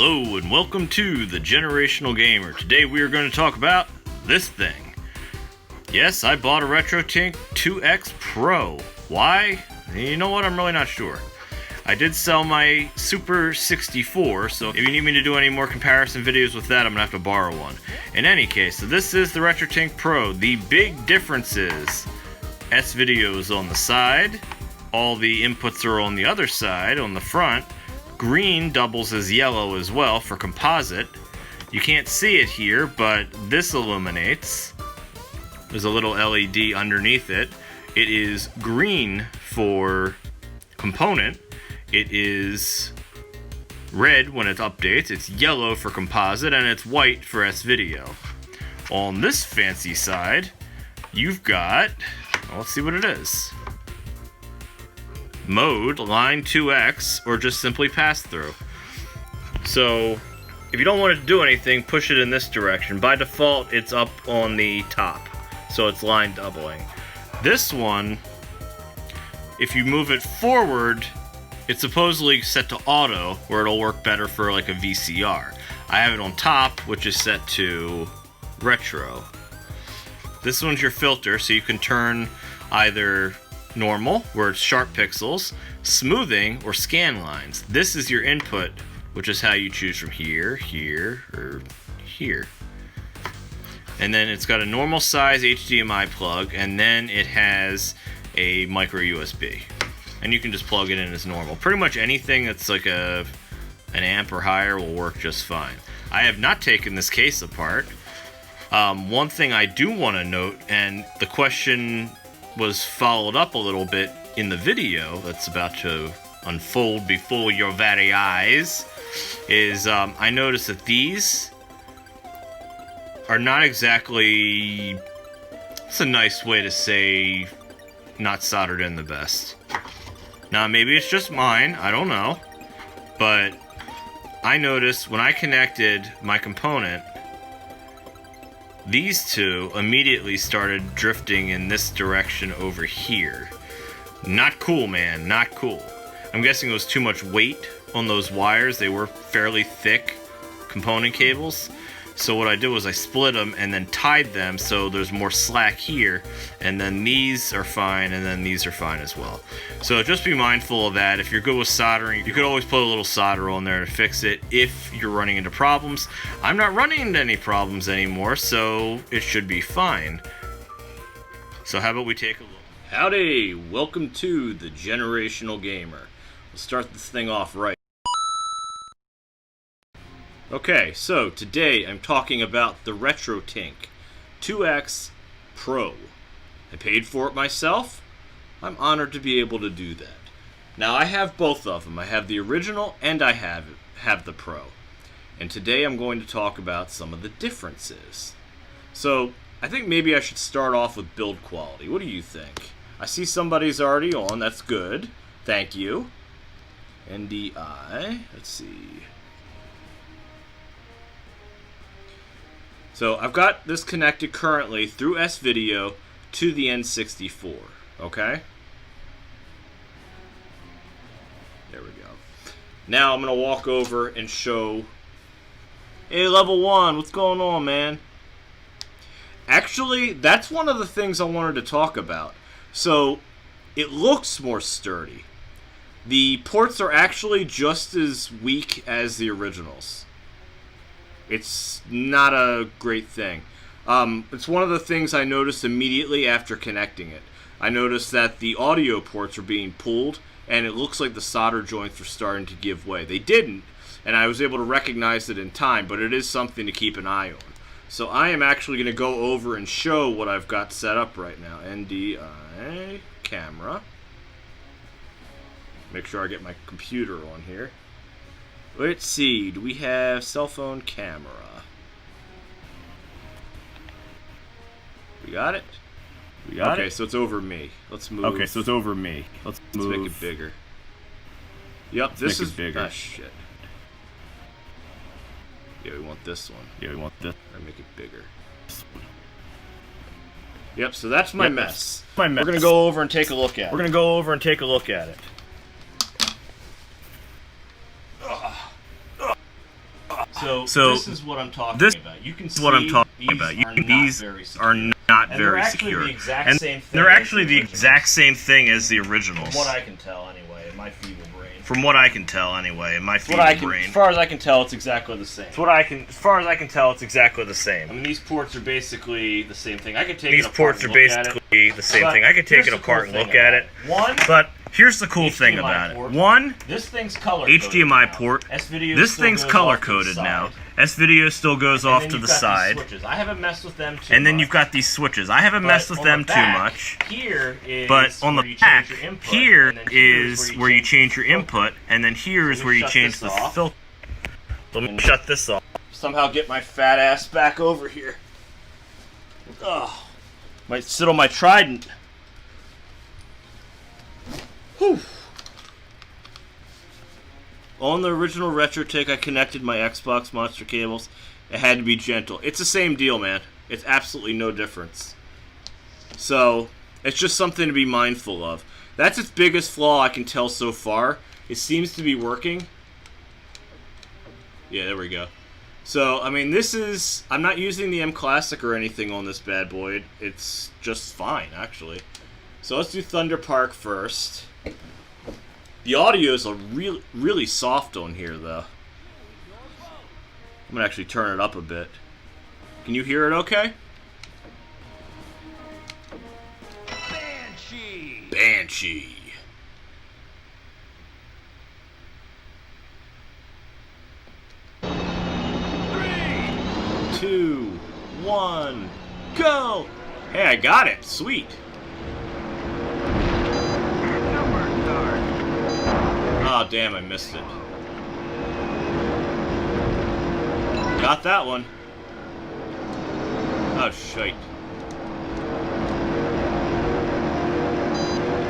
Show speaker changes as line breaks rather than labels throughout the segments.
Hello and welcome to The Generational Gamer. Today we are going to talk about this thing. Yes, I bought a RetroTink 2X Pro. Why? You know what? I'm really not sure. I did sell my Super 64, so if you need me to do any more comparison videos with that, I'm going to have to borrow one. In any case, so this is the RetroTink Pro. The big difference is S-Video is on the side, all the inputs are on the other side, on the front. Green doubles as yellow as well for composite. You can't see it here, but this illuminates. There's a little LED underneath it. It is green for component. It is red when it updates. It's yellow for composite, and it's white for S-Video. On this fancy side, you've got, well, let's see what it is. Mode, line 2X, or just simply pass through. So, if you don't want it to do anything, push it in this direction. By default, it's up on the top, so it's line doubling. This one, if you move it forward, it's supposedly set to auto, where it'll work better for like a VCR. I have it on top, which is set to retro. This one's your filter, so you can turn either normal, where it's sharp pixels, smoothing, or scan lines. This is your input, which is how you choose from here, here, or here. And then it's got a normal size HDMI plug, and then it has a micro USB. And you can just plug it in as normal. Pretty much anything that's like an amp or higher will work just fine. I have not taken this case apart. One thing I do want to note, and the question was followed up a little bit in the video that's about to unfold before your very eyes, is I noticed that these are not exactly, it's a nice way to say not soldered in the best. Now maybe it's just mine, I don't know, but I noticed when I connected my component, these two immediately started drifting in this direction over here. Not cool, man, not cool. I'm guessing it was too much weight on those wires. They were fairly thick component cables. So what I did was I split them and then tied them so there's more slack here, and then these are fine, and then these are fine as well. So just be mindful of that. If you're good with soldering, you could always put a little solder on there to fix it if you're running into problems. I'm not running into any problems anymore, so it should be fine. So how about we take a look? Howdy, welcome to The Generational Gamer. We'll start this thing off right. Okay, so today I'm talking about the RetroTink 2X Pro. I paid for it myself. I'm honored to be able to do that. Now I have both of them. I have the original and I have the Pro. And today I'm going to talk about some of the differences. So I think maybe I should start off with build quality. What do you think? I see somebody's already on. That's good. Thank you. NDI. Let's see. So I've got this connected currently through S-Video to the N64, okay? There we go. Now I'm going to walk over and show, hey, level 1, what's going on, man? Actually, that's one of the things I wanted to talk about. So it looks more sturdy. The ports are actually just as weak as the originals. It's not a great thing. It's one of the things I noticed immediately after connecting it. I noticed that the audio ports are being pulled, and it looks like the solder joints are starting to give way. They didn't, and I was able to recognize it in time, but it is something to keep an eye on. So I am actually going to go over and show what I've got set up right now. NDI, camera. Make sure I get my computer on here. Let's see, do we have cell phone camera? We got it?
We got it?
Okay, so it's over me. Let's move.
Okay, so it's over me. Let's move.
Make it bigger. Yep, this is bigger. Ah, shit. Yeah, we want this one.
Yeah, we want this.
Or make it bigger. Yep, so that's my mess.
My mess.
We're gonna go over and take a look at it.
We're gonna go over and take a look at it.
So this is what I'm talking about. You can see these are not very secure. And they're actually the exact same thing as the originals.
From what I can tell, anyway, in my feeble brain.
As far as I can tell, it's exactly the same. As far as I can tell, it's exactly the same.
I mean, these ports are basically the same thing. I could take
it apart and look at it. But here's the cool thing about it. One,
this thing's color-coded
HDMI port. This thing's color-coded now. S-Video still goes off to the side.
I haven't messed with them too much.
And then you've got these switches. I haven't messed with them too much. But on the back, here is where you change your input, and then here is where you change the filter. Let me shut this off.
Somehow get my fat ass back over here. Ugh. Might sit on my Trident. Whew. On the original RetroTink, I connected my Xbox Monster cables. It had to be gentle. It's the same deal, man. It's absolutely no difference. So, it's just something to be mindful of. That's its biggest flaw I can tell so far. It seems to be working. Yeah, there we go. So, I mean, this is... I'm not using the M Classic or anything on this bad boy. It's just fine, actually. So, let's do Thunder Park first. The audios are really soft on here, though. I'm going to actually turn it up a bit. Can you hear it okay? Banshee. 3, 2, 1, go! Hey, I got it. Sweet. Oh, damn, I missed it. Got that one. Oh, shite.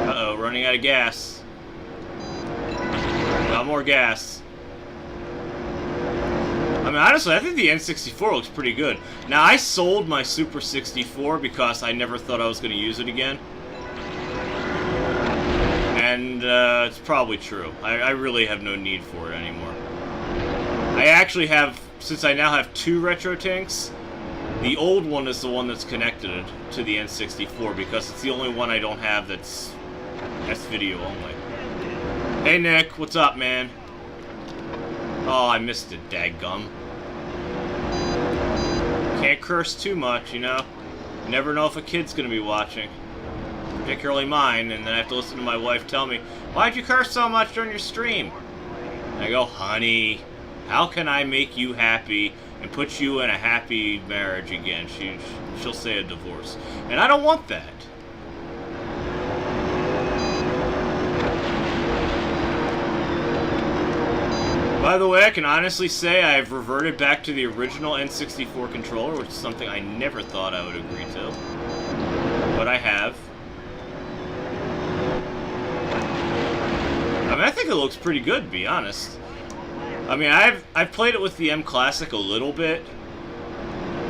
Uh-oh, running out of gas. Got more gas. I mean, honestly, I think the N64 looks pretty good. Now, I sold my Super 64 because I never thought I was going to use it again. And it's probably true. I really have no need for it anymore. I actually have, since I now have 2 RetroTinks, the old one is the one that's connected to the N64 because it's the only one I don't have that's S-Video only. Hey Nick, what's up, man? Oh, I missed it, daggum. Can't curse too much, you know? You never know if a kid's gonna be watching. Particularly mine, and then I have to listen to my wife tell me, "Why'd you curse so much during your stream?" And I go, "Honey, how can I make you happy and put you in a happy marriage again?" She'll say a divorce. And I don't want that. By the way, I can honestly say I've reverted back to the original N64 controller, which is something I never thought I would agree to. But I have. I mean, I think it looks pretty good, to be honest. I mean, I've played it with the M Classic a little bit.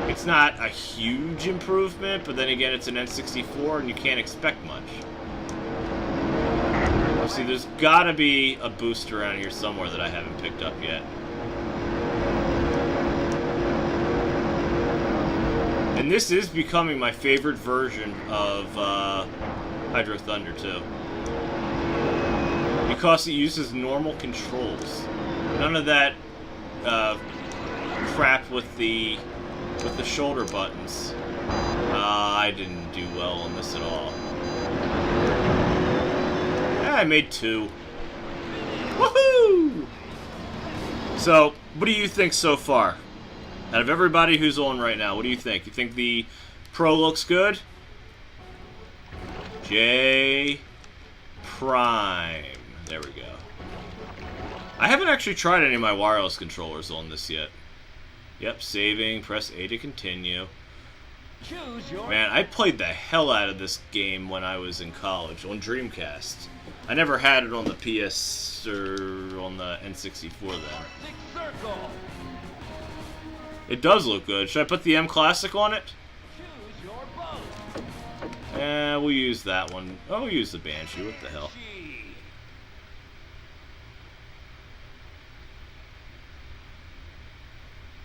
It's not a huge improvement, but then again, it's an N64, and you can't expect much. See, there's gotta be a boost around here somewhere that I haven't picked up yet. And this is becoming my favorite version of Hydro Thunder 2. Because it uses normal controls. None of that crap with the shoulder buttons. I didn't do well on this at all. I made 2. Woohoo! So, what do you think so far? Out of everybody who's on right now, what do you think? You think the Pro looks good? J Prime. There we go. I haven't actually tried any of my wireless controllers on this yet. Yep, saving, press A to continue. Man, I played the hell out of this game when I was in college, on Dreamcast. I never had it on the PS or on the N64 then. It does look good. Should I put the M Classic on it? We'll use that one. Oh, we'll use the Banshee. What the hell?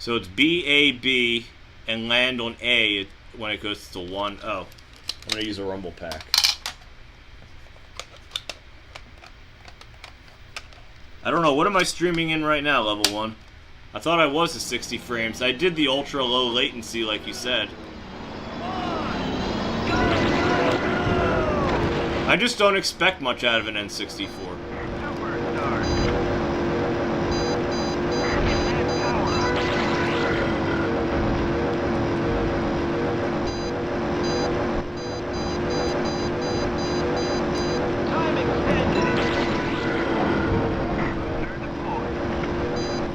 So it's B, A, B, and land on A when it goes to 1. Oh, I'm going to use a rumble pack. I don't know, what am I streaming in right now, level 1? I thought I was at 60 frames. I did the ultra low latency like you said. I just don't expect much out of an N64.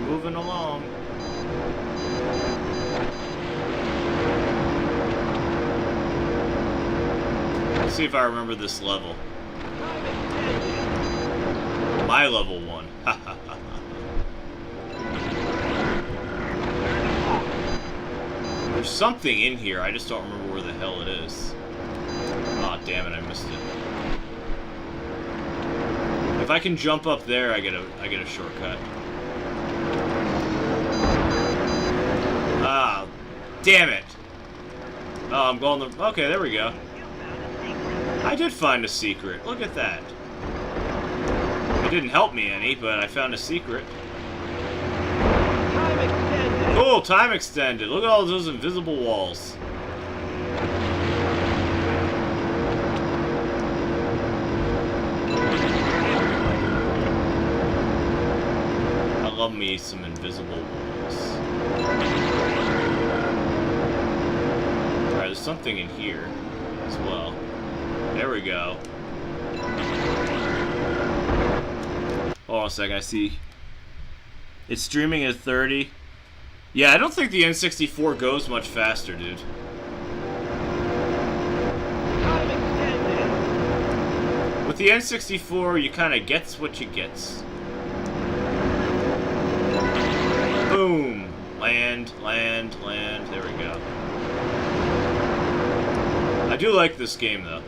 Moving along. Let's see if I remember this level. My level 1. There's something in here, I just don't remember where the hell it is. Aw, oh, damn it, I missed it. If I can jump up there, I get a shortcut. Ah, damn it. Oh, I'm going the... Okay, there we go. I did find a secret. Look at that. It didn't help me any, but I found a secret.
Time extended.
Cool, time extended. Look at all those invisible walls. I love me some invisible walls. Alright, there's something in here as well. There we go. Hold on a second, I see. It's streaming at 30. Yeah, I don't think the N64 goes much faster, dude.
Time extended.
With the N64, you kind of gets what you gets. Boom! Land, land, land. There we go. I do like this game, though.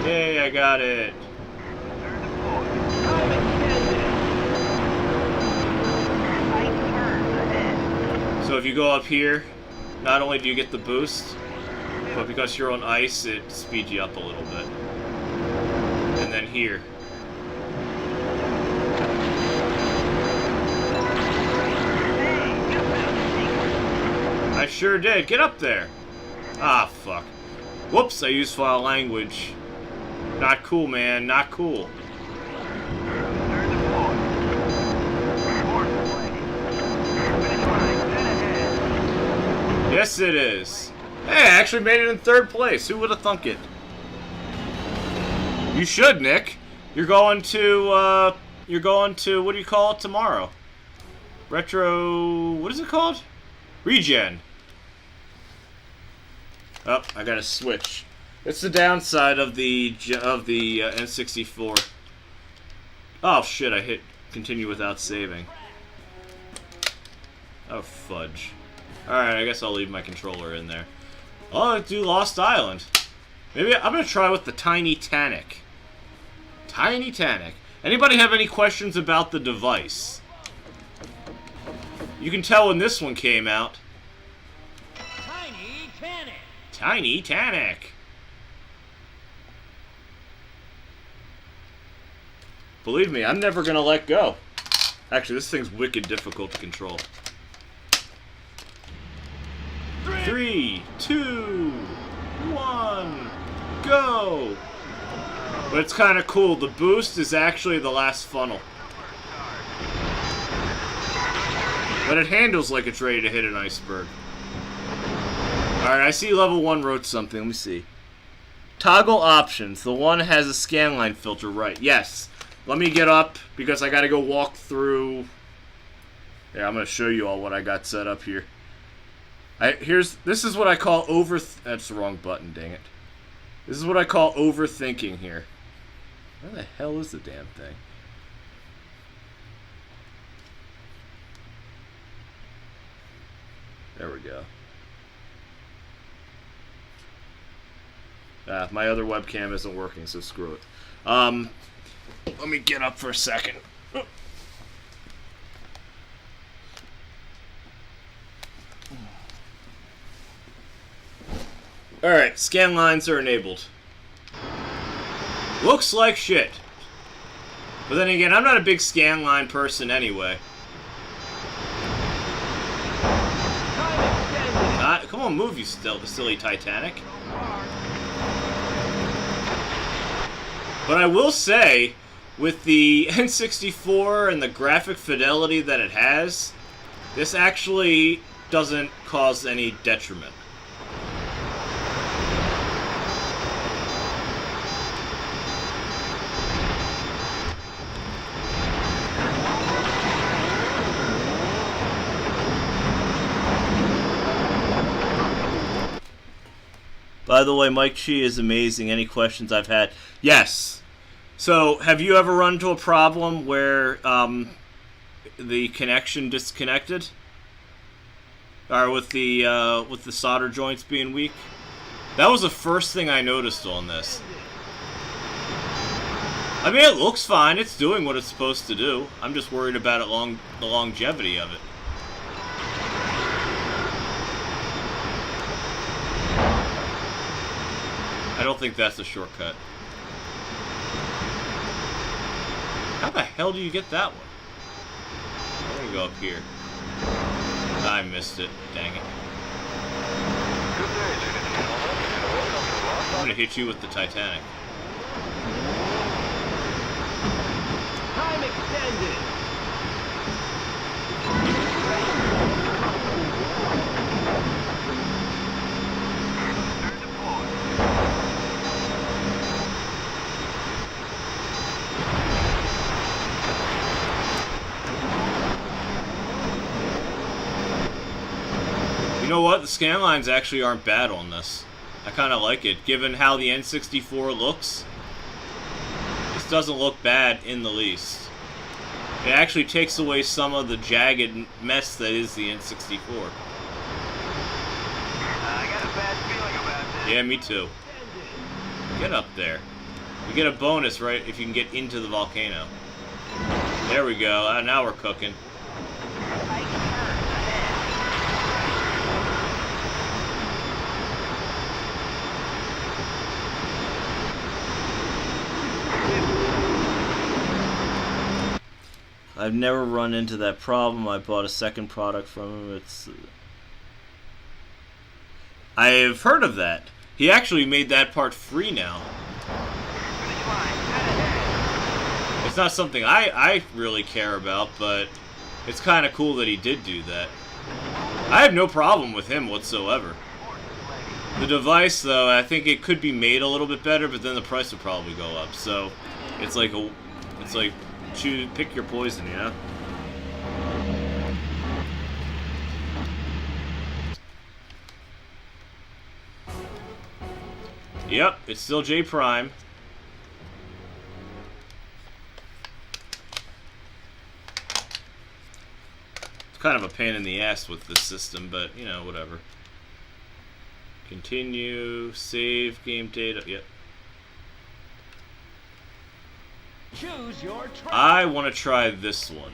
Yay, I got it.
Time extended.
So if you go up here, not only do you get the boost, but because you're on ice, it speeds you up a little bit. And then here. I sure did. Get up there. Ah, fuck. Whoops, I used foul language. Not cool, man. Not cool. Yes, it is. Hey, I actually made it in 3rd place. Who would have thunk it? You should, Nick. You're going to, what do you call it tomorrow? What is it called? Regen. Oh, I gotta switch. It's the downside of the N64. Oh shit! I hit continue without saving. Oh fudge! All right, I guess I'll leave my controller in there. Oh, do Lost Island. Maybe I'm gonna try with the Tiny Tannic. Tiny Tannic. Anybody have any questions about the device? You can tell when this one came out.
Tiny Tannic.
Tiny Tannic. Believe me, I'm never gonna let go. Actually, this thing's wicked difficult to control. 3, 2, 1, go! But it's kind of cool. The boost is actually the last funnel. But it handles like it's ready to hit an iceberg. Alright, I see level 1 wrote something. Let me see. Toggle options. The one has a scanline filter, right. Yes. Let me get up, because I gotta go walk through... Yeah, I'm gonna show you all what I got set up here. This is what I call that's the wrong button, dang it. This is what I call overthinking here. Where the hell is the damn thing? There we go. My other webcam isn't working, so screw it. Let me get up for a second. Alright, scan lines are enabled. Looks like shit. But then again, I'm not a big scan line person anyway. Come on, move, you silly Titanic. But I will say, with the N64 and the graphic fidelity that it has, this actually doesn't cause any detriment. By the way, Mike Chi is amazing. Any questions I've had? Yes. So, have you ever run into a problem where the connection disconnected, or with the solder joints being weak? That was the first thing I noticed on this. I mean, it looks fine. It's doing what it's supposed to do. I'm just worried about the longevity of it. I don't think that's a shortcut. How the hell do you get that one? I'm gonna go up here. I missed it. Dang it. I'm gonna hit you with the Titanic.
Time extended.
You know what? The scan lines actually aren't bad on this. I kind of like it. Given how the N64 looks, this doesn't look bad in the least. It actually takes away some of the jagged mess that is the N64.
I got a bad feeling about this.
Yeah, me too. Get up there. You get a bonus, right, if you can get into the volcano. There we go. Now we're cooking. I've never run into that problem. I bought a second product from him. I've heard of that. He actually made that part free now. It's not something I really care about, but it's kind of cool that he did do that. I have no problem with him whatsoever. The device, though, I think it could be made a little bit better, but then the price would probably go up. So it's like pick your poison, you know? Yep, it's still J Prime. It's kind of a pain in the ass with this system, but, you know, whatever. Continue, save game data, yep.
Choose your track.
I want to try this one.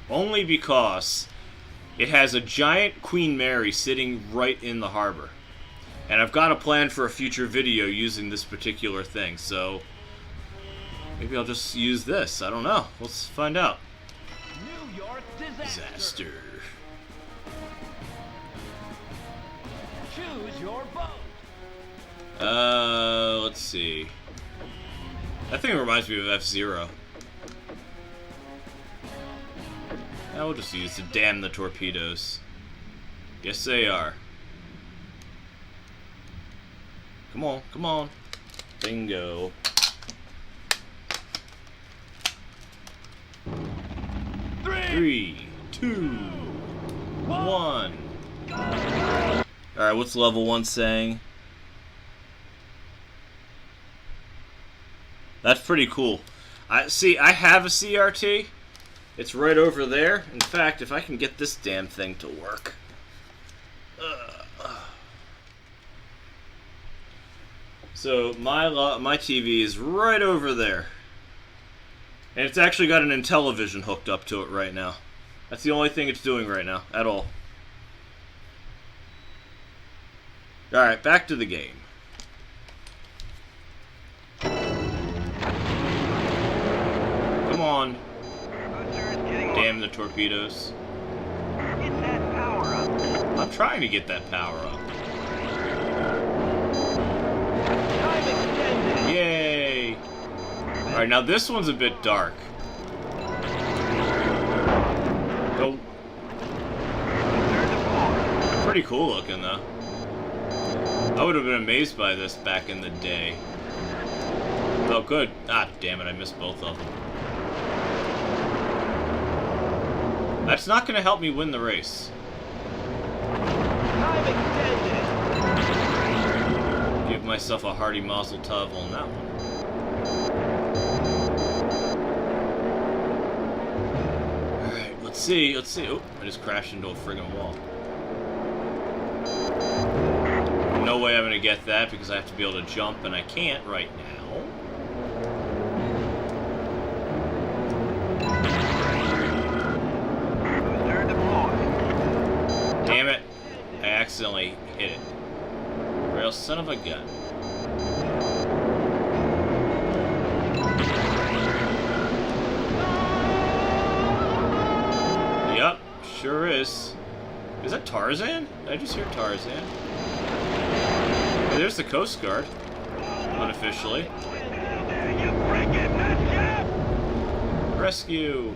Only because it has a giant Queen Mary sitting right in the harbor. And I've got a plan for a future video using this particular thing, so maybe I'll just use this. I don't know. Let's find out.
New York disaster. Choose your boat.
Let's see. That thing reminds me of F-Zero. Yeah, we'll just use to damn the torpedoes. Yes, they are. Come on, come on. Bingo. Three, two, one. Alright, what's level 1 saying? That's pretty cool. I have a CRT. It's right over there. In fact, if I can get this damn thing to work. So my TV is right over there. And it's actually got an Intellivision hooked up to it right now. That's the only thing it's doing right now, at all. Alright, back to the game. Come on. Damn the torpedoes.
Get that power up.
I'm trying to get that power up.
Time extended.
Yay! Alright, now this one's a bit dark. Oh.
Turn to port.
Pretty cool looking, though. I would have been amazed by this back in the day. Oh, good. Ah, damn it, I missed both of them. That's not going to help me win the race.
Time extended.
Give myself a hearty mazel tov on that one. Alright, let's see. Oh, I just crashed into a friggin' wall. No way I'm going to get that because I have to be able to jump, and I can't right now.
Turn to port.
Damn it. I accidentally hit it. Real son of a gun. Yup, sure is. Is that Tarzan? Did I just hear Tarzan? Hey, there's the Coast Guard. Unofficially.
You freaking nutcap!
Rescue!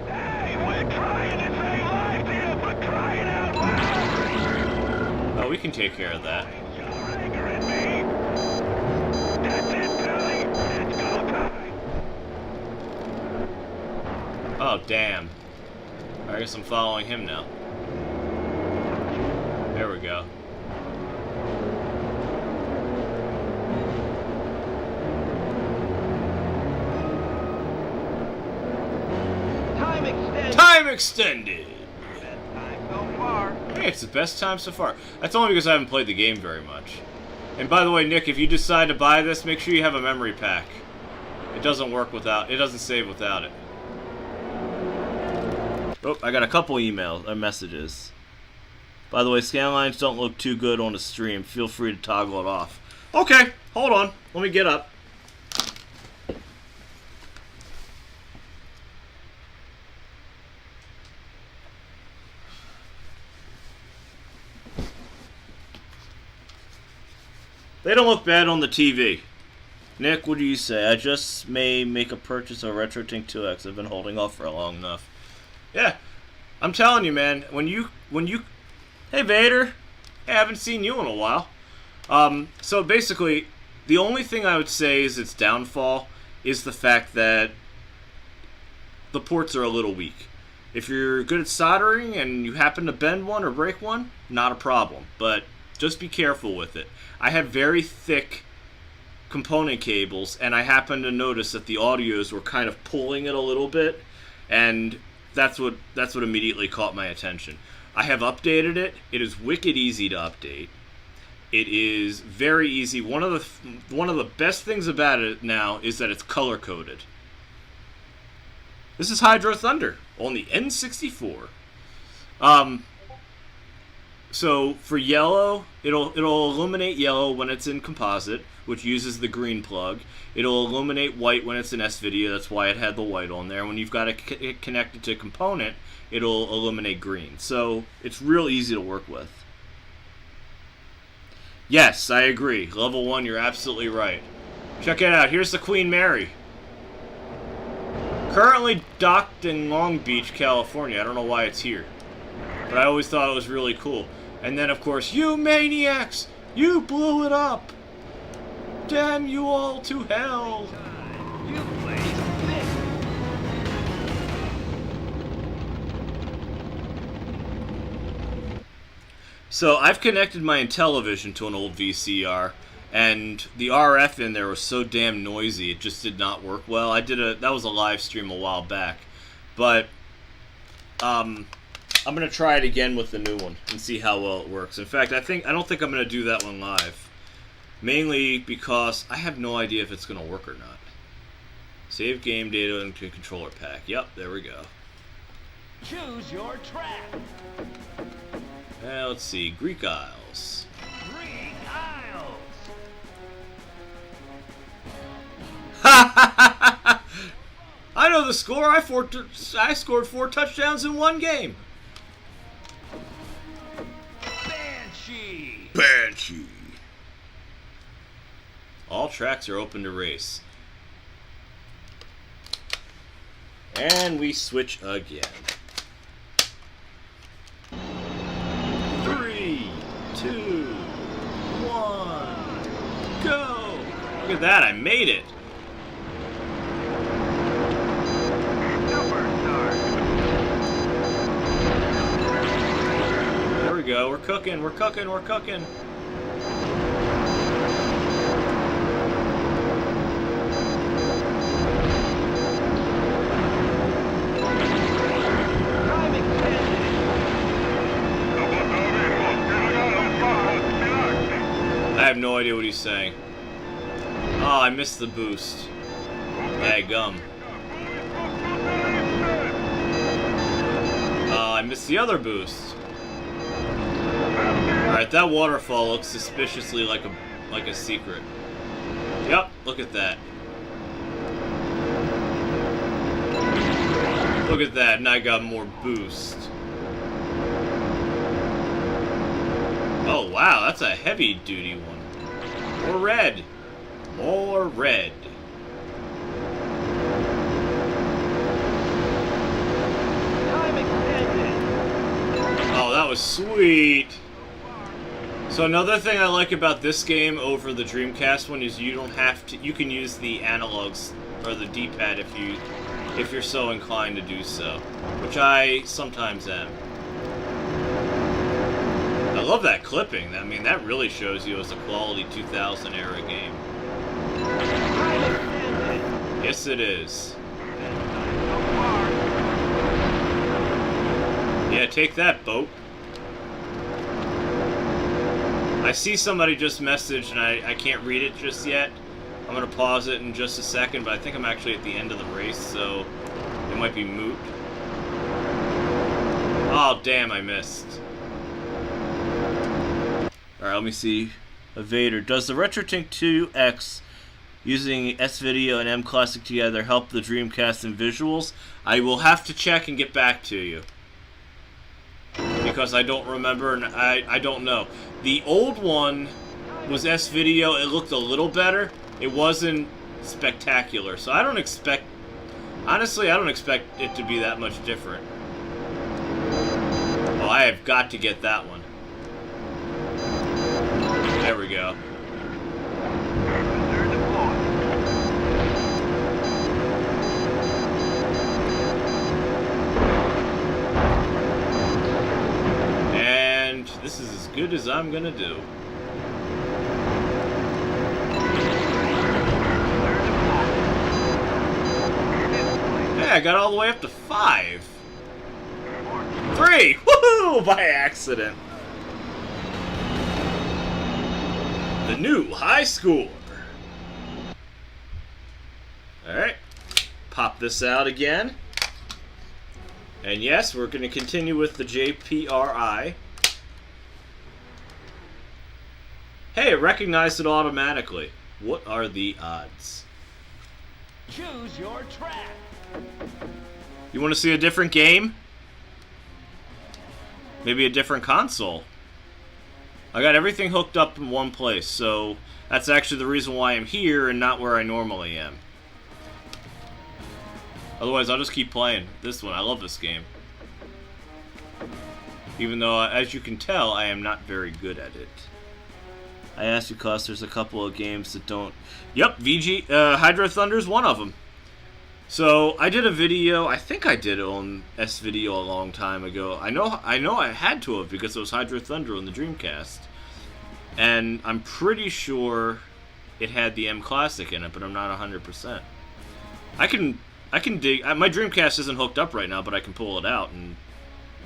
Hey, we're trying to save lives here for crying out loud!
Oh, we can take care of that.
You're angering me! That's it, Billy! It's go time!
Oh, damn. I guess I'm following him now. There we go.
Time extended!
Time extended!
Best time so far.
Hey, it's the best time so far. That's only because I haven't played the game very much. And by the way, Nick, if you decide to buy this, make sure you have a memory pack. It doesn't work without, it doesn't save without it. Oh, I got a couple messages. By the way, scan lines don't look too good on the stream. Feel free to toggle it off. Okay, hold on. Let me get up. They don't look bad on the TV. Nick, what do you say? I just may make a purchase of RetroTink 2X. I've been holding off for long enough. Yeah, I'm telling you, man. When you, hey Vader, hey, I haven't seen you in a while. So basically, the only thing I would say is its downfall is the fact that the ports are a little weak. If you're good at soldering and you happen to bend one or break one, not a problem. But just be careful with it. I have very thick component cables, and I happened to notice that the audios were kind of pulling it a little bit, and that's what immediately caught my attention. I have updated it. It is wicked easy to update. It is very easy. One of the best things about it now is that it's color coded. This is Hydro Thunder on the N64. So for yellow, it'll illuminate yellow when it's in composite, which uses the green plug. It'll illuminate white when it's in S-Video. That's why it had the white on there. When you've got it connected to component, it'll illuminate green. So it's real easy to work with. Yes, I agree. Level 1, you're absolutely right. Check it out. Here's the Queen Mary. Currently docked in Long Beach, California. I don't know why it's here. But I always thought it was really cool. And then, of course, you maniacs! You blew it up! Damn you all to hell!
You played sick!
So, I've connected my Intellivision to an old VCR, and the RF in there was so damn noisy, it just did not work well. That was a live stream a while back. But, I'm gonna try it again with the new one and see how well it works. In fact, I don't think I'm gonna do that one live. Mainly because I have no idea if it's going to work or not. Save game data into controller pack. Yep, there we go.
Choose your track.
Let's see. Greek Isles.
Greek Isles.
I know the score. I scored 4 touchdowns in one game.
Banshee.
Banshee. All tracks are open to race. And we switch again. 3, 2, 1, go! Look at that, I made it! There we go, we're cooking, we're cooking, we're cooking. I have no idea what he's saying. Oh, I missed the boost. Daggum. I missed the other boost. Alright, that waterfall looks suspiciously like a secret. Yep, look at that. Look at that, and I got more boost. Oh wow, that's a heavy duty one. More red. More red.
Time extended.
Oh, that was sweet. So another thing I like about this game over the Dreamcast one is you don't have to. You can use the analogs or the D-pad if you're so inclined to do so, which I sometimes am. I love that clipping. I mean, that really shows you as a quality 2000 era game. Yes, it is. Yeah, take that, boat. I see somebody just messaged and I can't read it just yet. I'm going to pause it in just a second, but I think I'm actually at the end of the race, so it might be moot. Oh, damn, I missed. Alright, let me see. Evader. Does the RetroTink 2X using S-Video and M-Classic together help the Dreamcast in visuals? I will have to check and get back to you. Because I don't remember and I don't know. The old one was S-Video. It looked a little better. It wasn't spectacular. So I don't expect... Honestly, I don't expect it to be that much different. Oh, I have got to get that one. There we go. And this is as good as I'm gonna do. Hey, I got all the way up to 5. 3! Woohoo! By accident. The new high score. Alright. Pop this out again. And yes, we're going to continue with the JPRI. Hey, it recognized it automatically. What are the odds?
Choose your track.
You want to see a different game? Maybe a different console. I got everything hooked up in one place, so that's actually the reason why I'm here and not where I normally am. Otherwise, I'll just keep playing this one. I love this game. Even though, as you can tell, I am not very good at it. I asked because there's a couple of games that don't... Yep, Hydro Thunder's one of them. So, I did a video, I think I did it on S-Video a long time ago. I know I had to have because it was Hydro Thunder on the Dreamcast. And I'm pretty sure it had the M Classic in it, but I'm not 100%. I can dig... My Dreamcast isn't hooked up right now, but I can pull it out and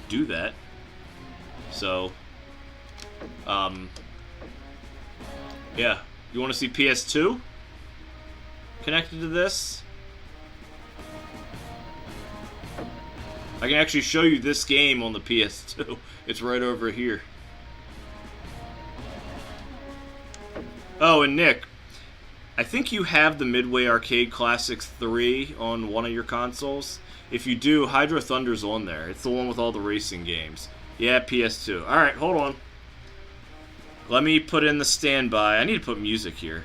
do that. So, yeah. You want to see PS2 connected to this? I can actually show you this game on the PS2. It's right over here. Oh, and Nick, I think you have the Midway Arcade Classics 3 on one of your consoles. If you do, Hydro Thunder's on there. It's the one with all the racing games. Yeah, PS2. Alright, hold on. Let me put in the standby. I need to put music here.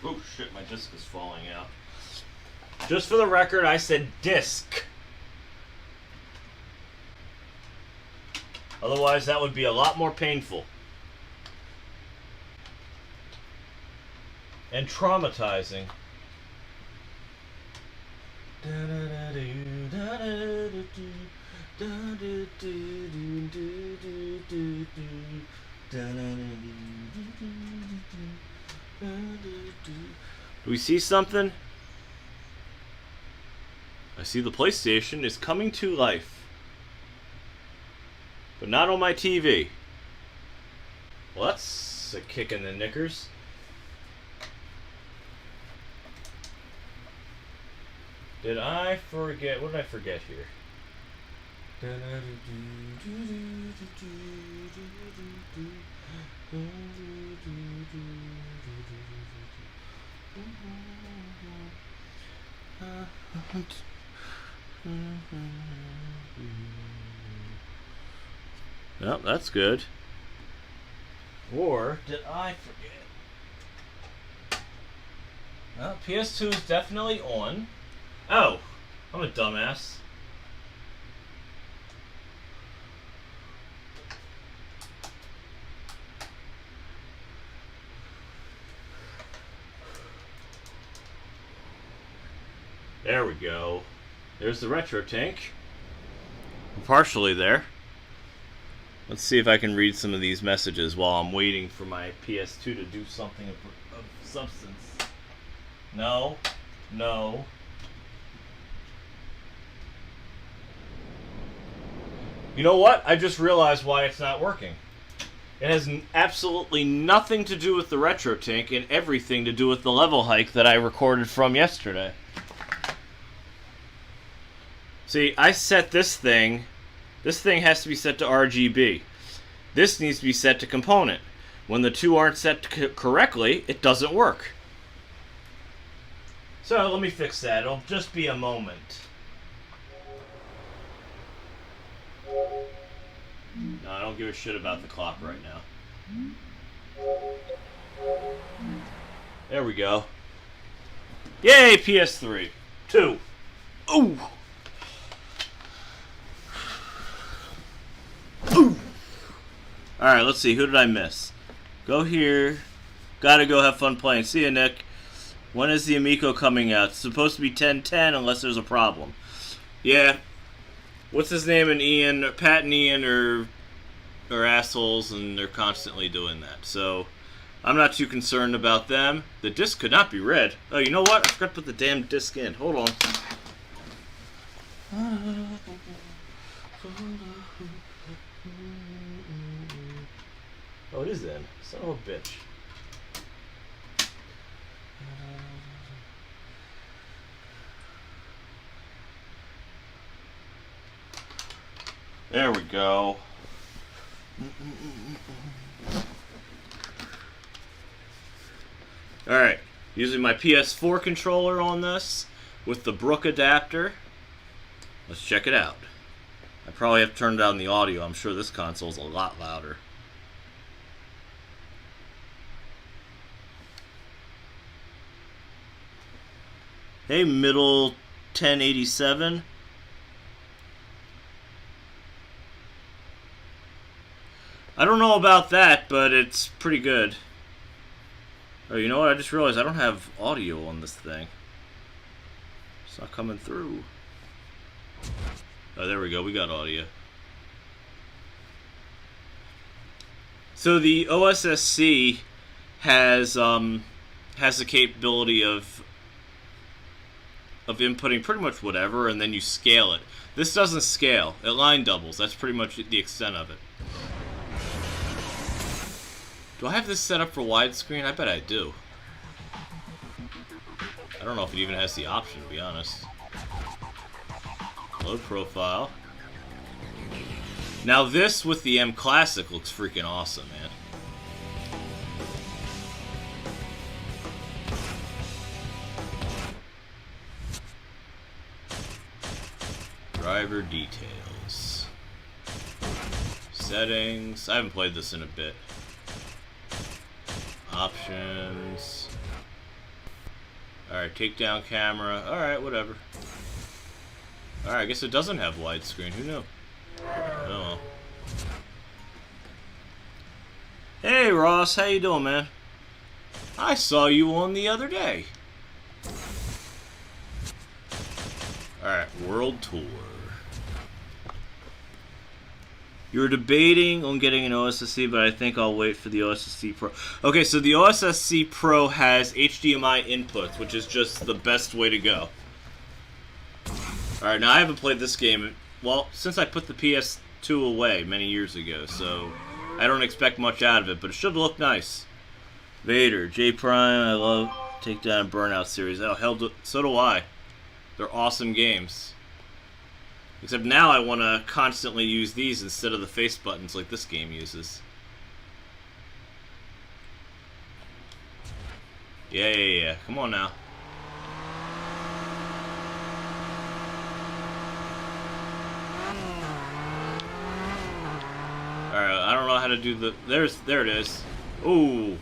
Oh shit, my disc is falling out. Just for the record, I said disc. Otherwise, that would be a lot more painful. And traumatizing. Do we see something? I see the PlayStation is coming to life. But not on my TV. Well, that's a kick in the knickers. Did I forget? What did I forget here? Well, that's good. Or did I forget? Well, PS2 is definitely on. Oh, I'm a dumbass. There we go. There's the RetroTink. I'm partially there. Let's see if I can read some of these messages while I'm waiting for my PS2 to do something of substance. No. No. You know what? I just realized why it's not working. It has absolutely nothing to do with the RetroTink and everything to do with the level hike that I recorded from yesterday. See, I set this thing. This thing has to be set to RGB. This needs to be set to component. When the two aren't set correctly, it doesn't work. So let me fix that. It'll just be a moment. No, I don't give a shit about the clock right now. There we go. Yay, PS3. 2. Ooh. Ooh. Alright, let's see. Who did I miss? Go here. Gotta go have fun playing. See ya, Nick. When is the Amico coming out? It's supposed to be 10/10 unless there's a problem. Yeah. What's his name and Ian? Pat and Ian are assholes, and they're constantly doing that. So, I'm not too concerned about them. The disc could not be read. Oh, you know what? I forgot to put the damn disc in. Hold on. Oh, it is in. Son of a bitch. There we go. Alright, using my PS4 controller on this with the Brook adapter. Let's check it out. I probably have to turn down the audio. I'm sure this console's a lot louder. Hey, middle 1087. I don't know about that, but it's pretty good. Oh, you know what? I just realized I don't have audio on this thing. It's not coming through. Oh, there we go. We got audio. So the OSSC has the capability of of inputting pretty much whatever, and then you scale it. This doesn't scale. It line doubles. That's pretty much the extent of it. Do I have this set up for widescreen? I bet I do. I don't know if it even has the option, to be honest. Load profile. Now this with the M Classic looks freaking awesome, man. Driver details. Settings. I haven't played this in a bit. Options. Alright, takedown camera. Alright, whatever. Alright, I guess it doesn't have widescreen. Who knew? Oh. Hey Ross, how you doing, man? I saw you on the other day. Alright, World Tour. You were debating on getting an OSSC, but I think I'll wait for the OSSC Pro. Okay, so the OSSC Pro has HDMI inputs, which is just the best way to go. Alright, now I haven't played this game, well, since I put the PS2 away many years ago, so I don't expect much out of it, but it should look nice. Vader, J Prime, I love Takedown and Burnout series. Oh, hell, so do I. They're awesome games. Except now I want to constantly use these instead of the face buttons like this game uses. Yeah. Come on now. Alright, I don't know how to do the... There it is. Ooh.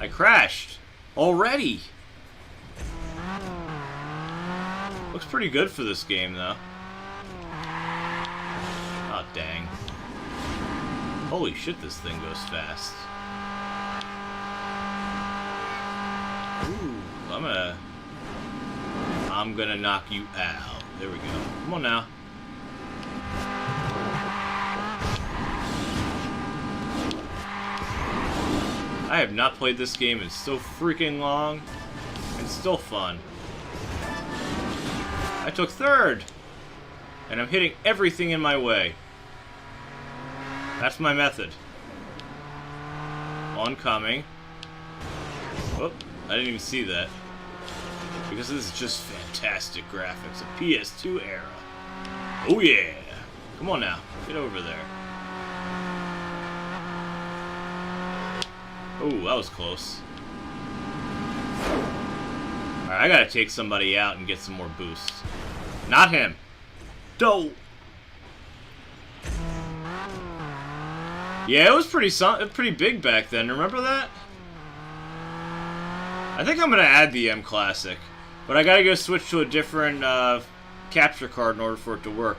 I crashed. Already. Looks pretty good for this game, though. Oh, dang. Holy shit, this thing goes fast. Ooh, I'm gonna knock you out. There we go. Come on now. I have not played this game in so freaking long, and still fun. I took third! And I'm hitting everything in my way. That's my method. Oncoming. Whoop, I didn't even see that. Because this is just fantastic graphics. A PS2 era. Oh yeah! Come on now, get over there. Oh, that was close. Alright, I gotta take somebody out and get some more boosts. Not him! Dope! Yeah, it was pretty big back then. Remember that? I think I'm gonna add the M Classic, but I gotta go switch to a different capture card in order for it to work.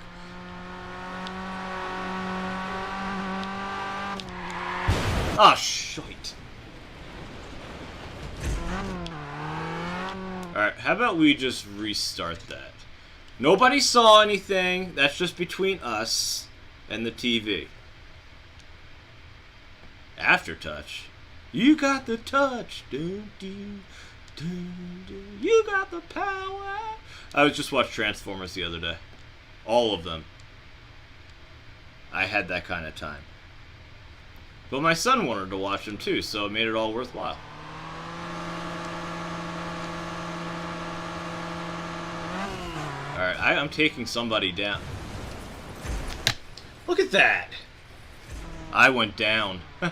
Oh, shit. Alright, how about we just restart that? Nobody saw anything. That's just between us and the TV. Aftertouch. You got the touch. Dun, dun, dun, dun. You got the power. I was just watching Transformers the other day. All of them. I had that kind of time. But my son wanted to watch them too, so it made it all worthwhile. Alright, I'm taking somebody down. Look at that! I went down. Ooh,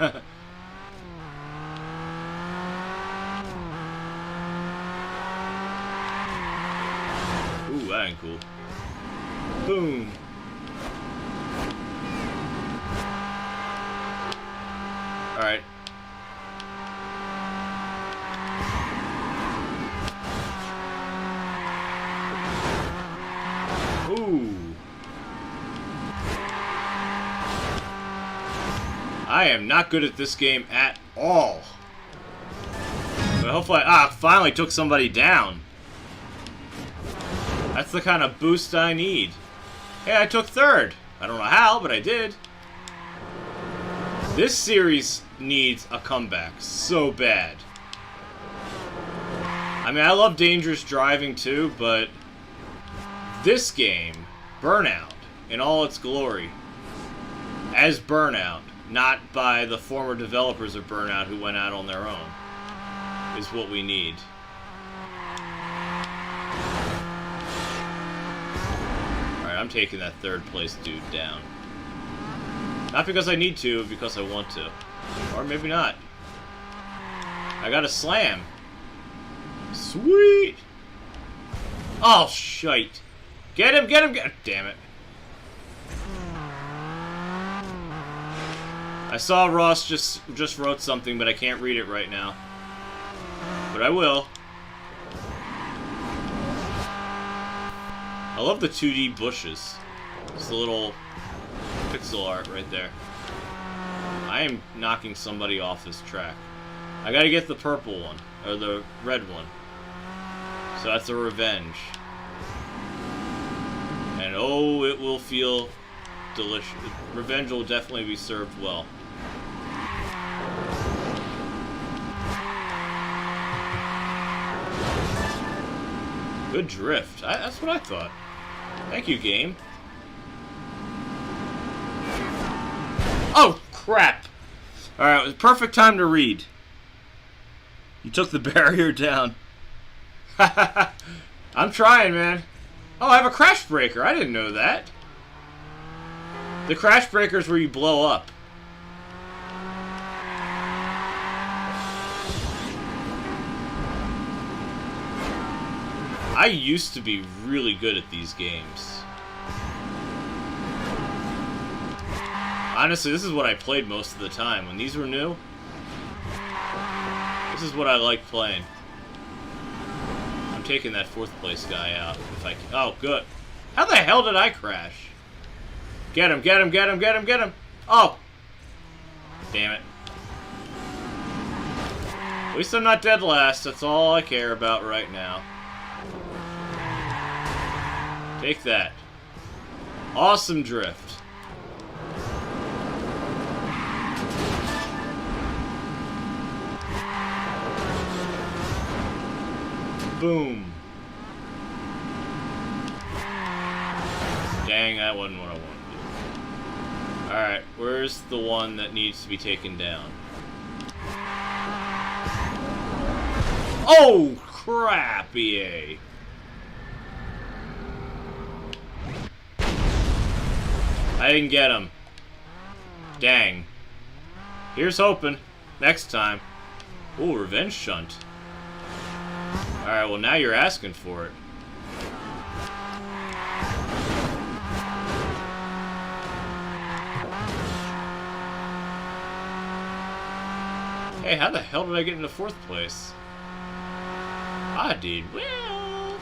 that ain't cool. Boom! Alright. Ooh. I am not good at this game at all. But hopefully, finally took somebody down. That's the kind of boost I need. Hey, I took third. I don't know how, but I did. This series needs a comeback so bad. I mean, I love dangerous driving too, but this game, Burnout, in all its glory, as Burnout, not by the former developers of Burnout who went out on their own, is what we need. Alright, I'm taking that third place dude down. Not because I need to, but because I want to. Or maybe not. I got a slam. Sweet! Oh, shite. Get him, get him, get him! Damn it. I saw Ross just wrote something, but I can't read it right now. But I will. I love the 2D bushes. Just a little pixel art right there. I am knocking somebody off this track. I gotta get the purple one, or the red one. So that's a revenge. And oh, it will feel delicious. Revenge will definitely be served well. Good drift. That's what I thought. Thank you, game. Oh, crap. Alright, it was perfect time to read. You took the barrier down. I'm trying, man. Oh, I have a crash breaker. I didn't know that. The crash breaker is where you blow up. I used to be really good at these games. Honestly, this is what I played most of the time. When these were new, this is what I liked playing. I'm taking that fourth place guy out if I can. Oh, good. How the hell did I crash? Get him, get him, get him, get him, get him. Oh! Damn it. At least I'm not dead last. That's all I care about right now. Take that. Awesome drift. Boom. Dang, that wasn't what I wanted to do. Alright, where's the one that needs to be taken down? Oh, crap, EA. I didn't get him. Dang. Here's hoping. Next time. Ooh, revenge shunt. Alright, well now you're asking for it. Hey, how the hell did I get into fourth place? I did well.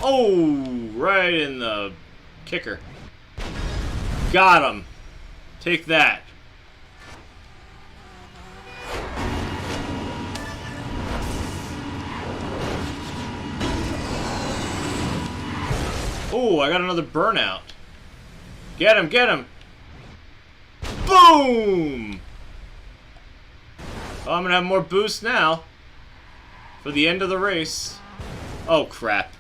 Oh, right in the kicker. Got him. Take that. Oh, I got another burnout. Get him, get him. Boom! Oh, I'm gonna have more boost now. For the end of the race. Oh, crap.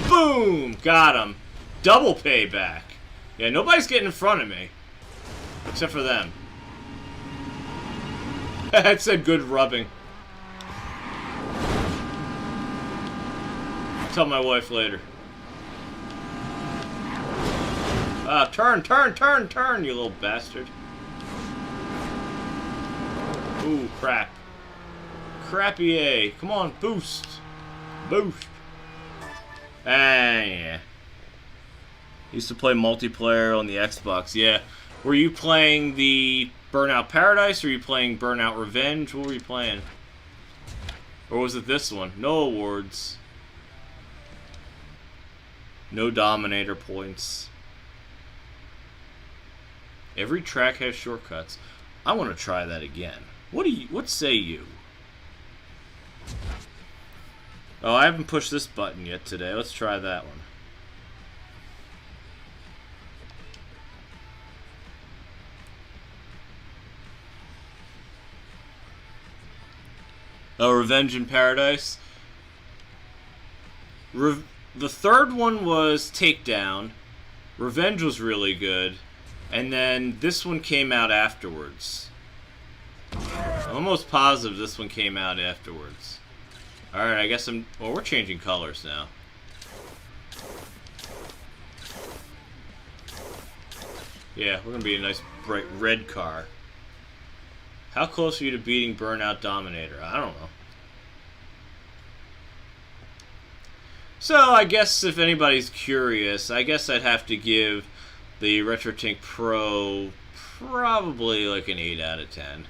Boom! Got him. Double payback. Yeah, nobody's getting in front of me. Except for them. That said good rubbing. I'll tell my wife later. Turn, turn, turn, turn, you little bastard. Ooh, crap. Crappy A. Come on, boost. Boost. Ah, yeah. Used to play multiplayer on the Xbox, yeah. Were you playing the Burnout Paradise, or were you playing Burnout Revenge? What were you playing? Or was it this one? No awards. No Dominator points. Every track has shortcuts. I want to try that again. What say you? Oh, I haven't pushed this button yet today. Let's try that one. Oh, Revenge in Paradise. The third one was Takedown. Revenge was really good. And then this one came out afterwards. I'm almost positive this one came out afterwards. Alright, I guess well, we're changing colors now. Yeah, we're gonna be a nice bright red car. How close are you to beating Burnout Dominator? I don't know. So, I guess if anybody's curious, I guess I'd have to give the RetroTink Pro probably like an 8 out of 10.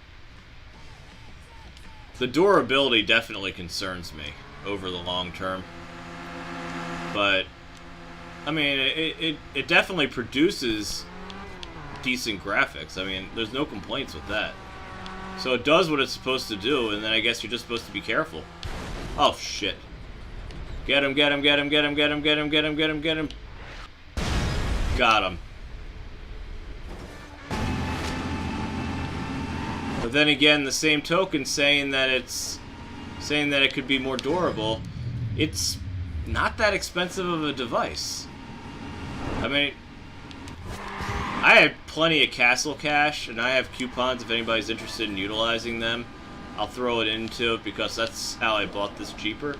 The durability definitely concerns me over the long term. But, I mean, it definitely produces decent graphics. I mean, there's no complaints with that. So it does what it's supposed to do, and then I guess you're just supposed to be careful. Oh, shit. Get him, get him, get him, get him, get him, get him, get him, get him, get him. Got him. But then again, the same token saying that it could be more durable, it's not that expensive of a device. I mean, I have plenty of Castle Cash, and I have coupons if anybody's interested in utilizing them. I'll throw it into it because that's how I bought this cheaper.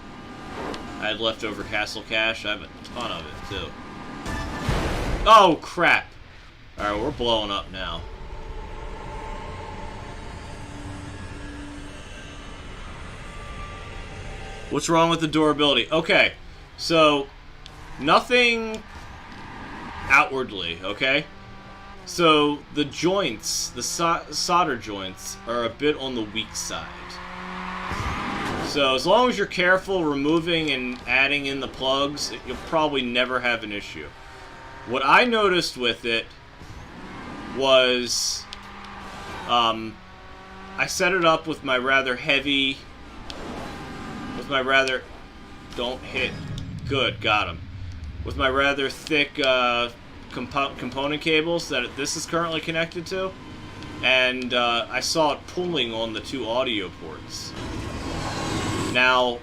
I had leftover Castle Cash. I have a ton of it, too. Oh, crap. Alright, we're blowing up now. What's wrong with the durability? Okay, so nothing outwardly, okay? So the joints, the solder joints, are a bit on the weak side. So as long as you're careful removing and adding in the plugs, you'll probably never have an issue. What I noticed with it was I set it up with my rather heavy, don't hit, good, got him, with my rather thick component cables that this is currently connected to, and I saw it pulling on the two audio ports. Now,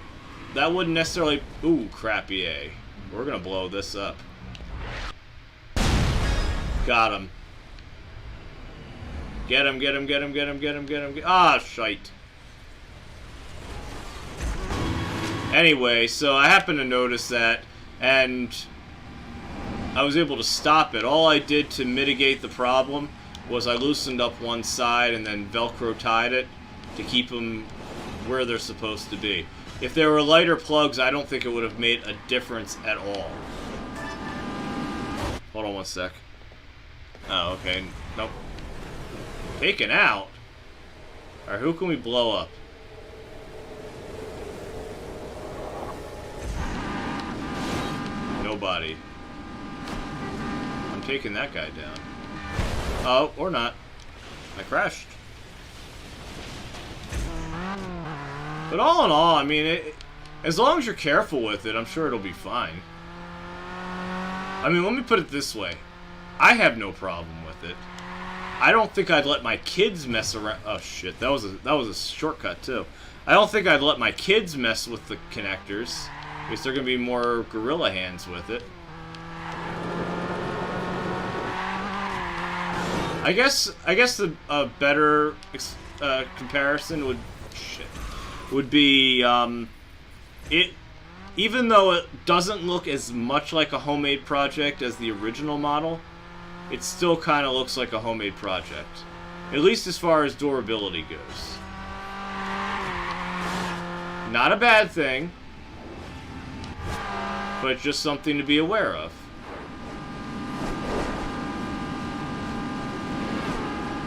that wouldn't necessarily... Ooh, crappy A. We're gonna blow this up. Got him. Get him, get him, get him, get him, get him, get him, ah, shite. Anyway, so I happened to notice that, and I was able to stop it. All I did to mitigate the problem was I loosened up one side and then Velcro tied it to keep them where they're supposed to be. If there were lighter plugs, I don't think it would have made a difference at all. Hold on one sec. Oh, okay. Nope. Taken out? Alright, who can we blow up? Nobody. I'm taking that guy down. Oh, or not. I crashed. But all in all, I mean, as long as you're careful with it, I'm sure it'll be fine. I mean, let me put it this way. I have no problem with it. I don't think I'd let my kids mess around. Oh shit, that was a shortcut too. I don't think I'd let my kids mess with the connectors because they're gonna be more gorilla hands with it. I guess a better comparison would be it. Even though it doesn't look as much like a homemade project as the original model, it still kind of looks like a homemade project. At least as far as durability goes. Not a bad thing, but just something to be aware of.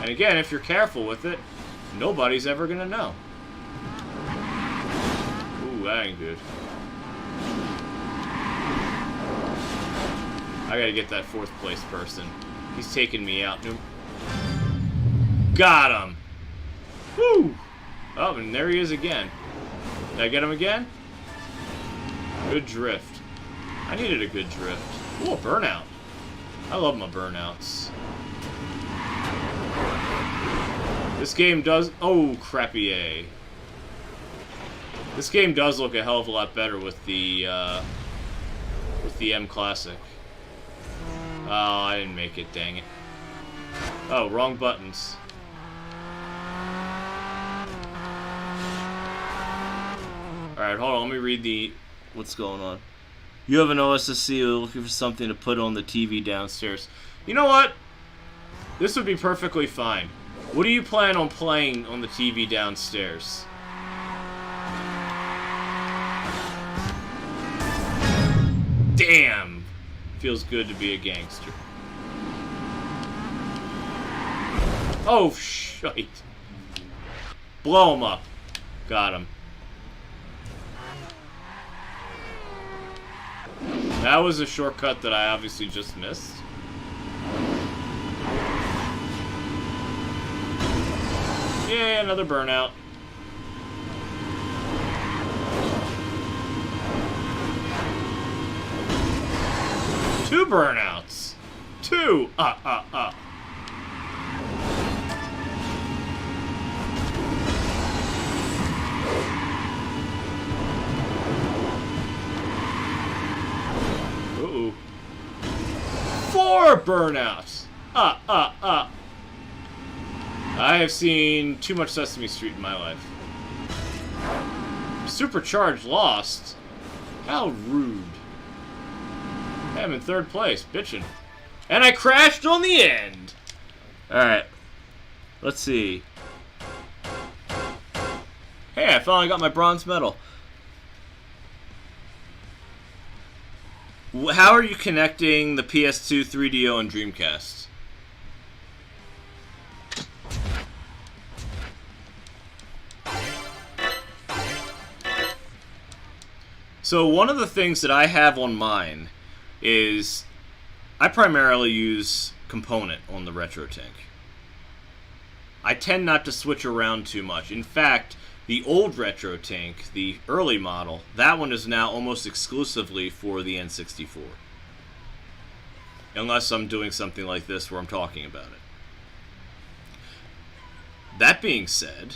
And again, if you're careful with it, nobody's ever gonna know. Ooh, that ain't good. I gotta get that fourth place person. He's taking me out. Got him! Woo! Oh, and there he is again. Did I get him again? Good drift. I needed a good drift. Ooh, a burnout. I love my burnouts. This game does... Oh, crappy A. This game does look a hell of a lot better with the M Classic. Oh, I didn't make it, dang it. Oh, wrong buttons. Alright, hold on, let me read the... What's going on? You have an OSSC, you're looking for something to put on the TV downstairs. You know what? This would be perfectly fine. What do you plan on playing on the TV downstairs? Damn! Feels good to be a gangster. Oh, shite. Blow him up. Got him. That was a shortcut that I obviously just missed. Yeah, another burnout. Two burnouts. Two. Ooh. Four burnouts. I have seen too much Sesame Street in my life. Supercharged lost. How rude. I'm in third place, bitchin'. And I crashed on the end! Alright. Let's see. Hey, I finally got my bronze medal. How are you connecting the PS2, 3DO, and Dreamcast? So one of the things that I have on mine is I primarily use component on the RetroTink. I tend not to switch around too much. In fact, the old RetroTink, the early model, that one is now almost exclusively for the N64. Unless I'm doing something like this where I'm talking about it. That being said,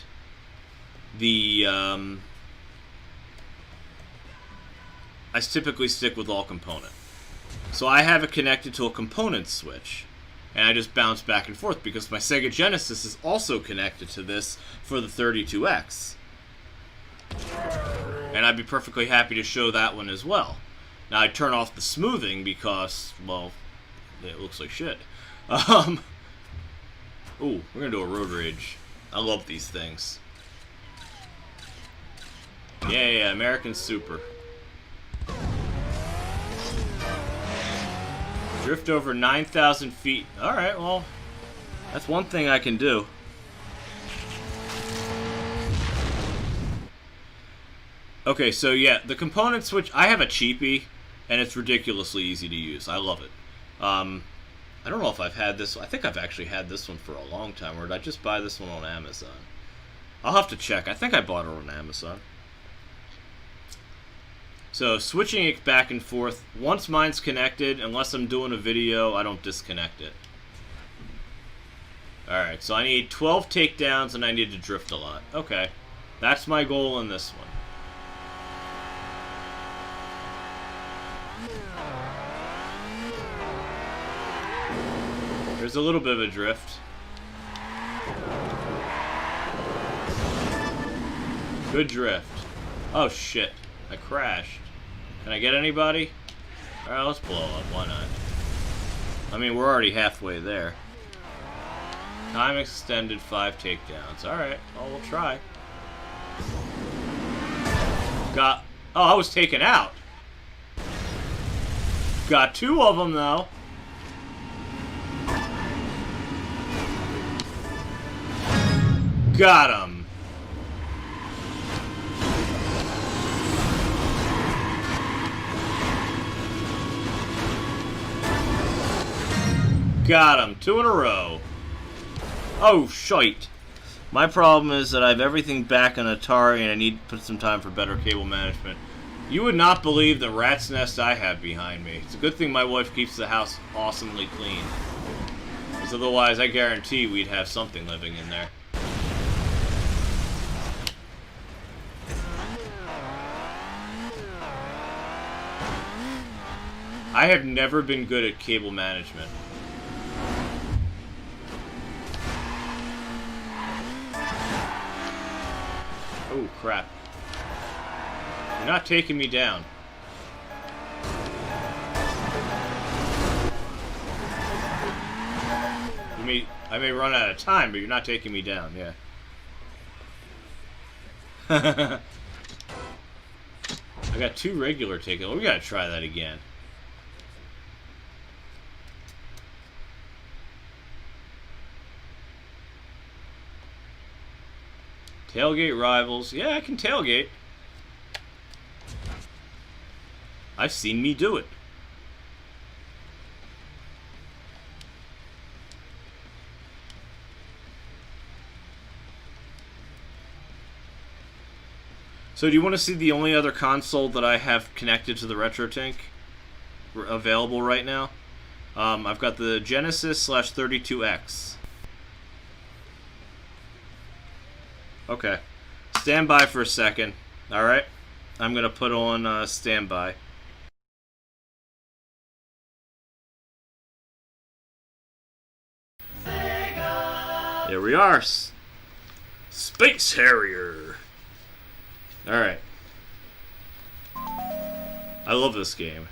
I typically stick with all component. So I have it connected to a component switch, and I just bounce back and forth because my Sega Genesis is also connected to this for the 32X. And I'd be perfectly happy to show that one as well. Now I turn off the smoothing because, well, it looks like shit. Ooh, we're gonna do a road rage. I love these things. Yeah, American Super. Drift over 9,000 feet. Alright, well, that's one thing I can do. Okay, so yeah, the component switch, I have a cheapie, and it's ridiculously easy to use. I love it. I don't know if I've had this. I think I've actually had this one for a long time, or did I just buy this one on Amazon? I'll have to check. I think I bought it on Amazon. So, switching it back and forth. Once mine's connected, unless I'm doing a video, I don't disconnect it. Alright, so I need 12 takedowns, and I need to drift a lot. Okay. That's my goal in this one. There's a little bit of a drift. Good drift. Oh, shit. I crashed. Can I get anybody? Alright, let's blow up. Why not? I mean, we're already halfway there. Time extended, 5 takedowns. Alright, well, we'll try. Got... Oh, I was taken out. Got 2 of them, though. Got him. Got him. 2 in a row. Oh, shite. My problem is that I have everything back on Atari and I need to put some time for better cable management. You would not believe the rat's nest I have behind me. It's a good thing my wife keeps the house awesomely clean. Because otherwise, I guarantee we'd have something living in there. I have never been good at cable management. Oh, crap. You're not taking me down. I may run out of time, but you're not taking me down, yeah. I got 2 regular tickets. We gotta try that again. Tailgate rivals. Yeah, I can tailgate. I've seen me do it. So do you want to see the only other console that I have connected to the RetroTink available right now? I've got the Genesis/32X. Okay. Stand by for a second. Alright. I'm going to put on standby. There we are. Space Harrier. Alright. I love this game.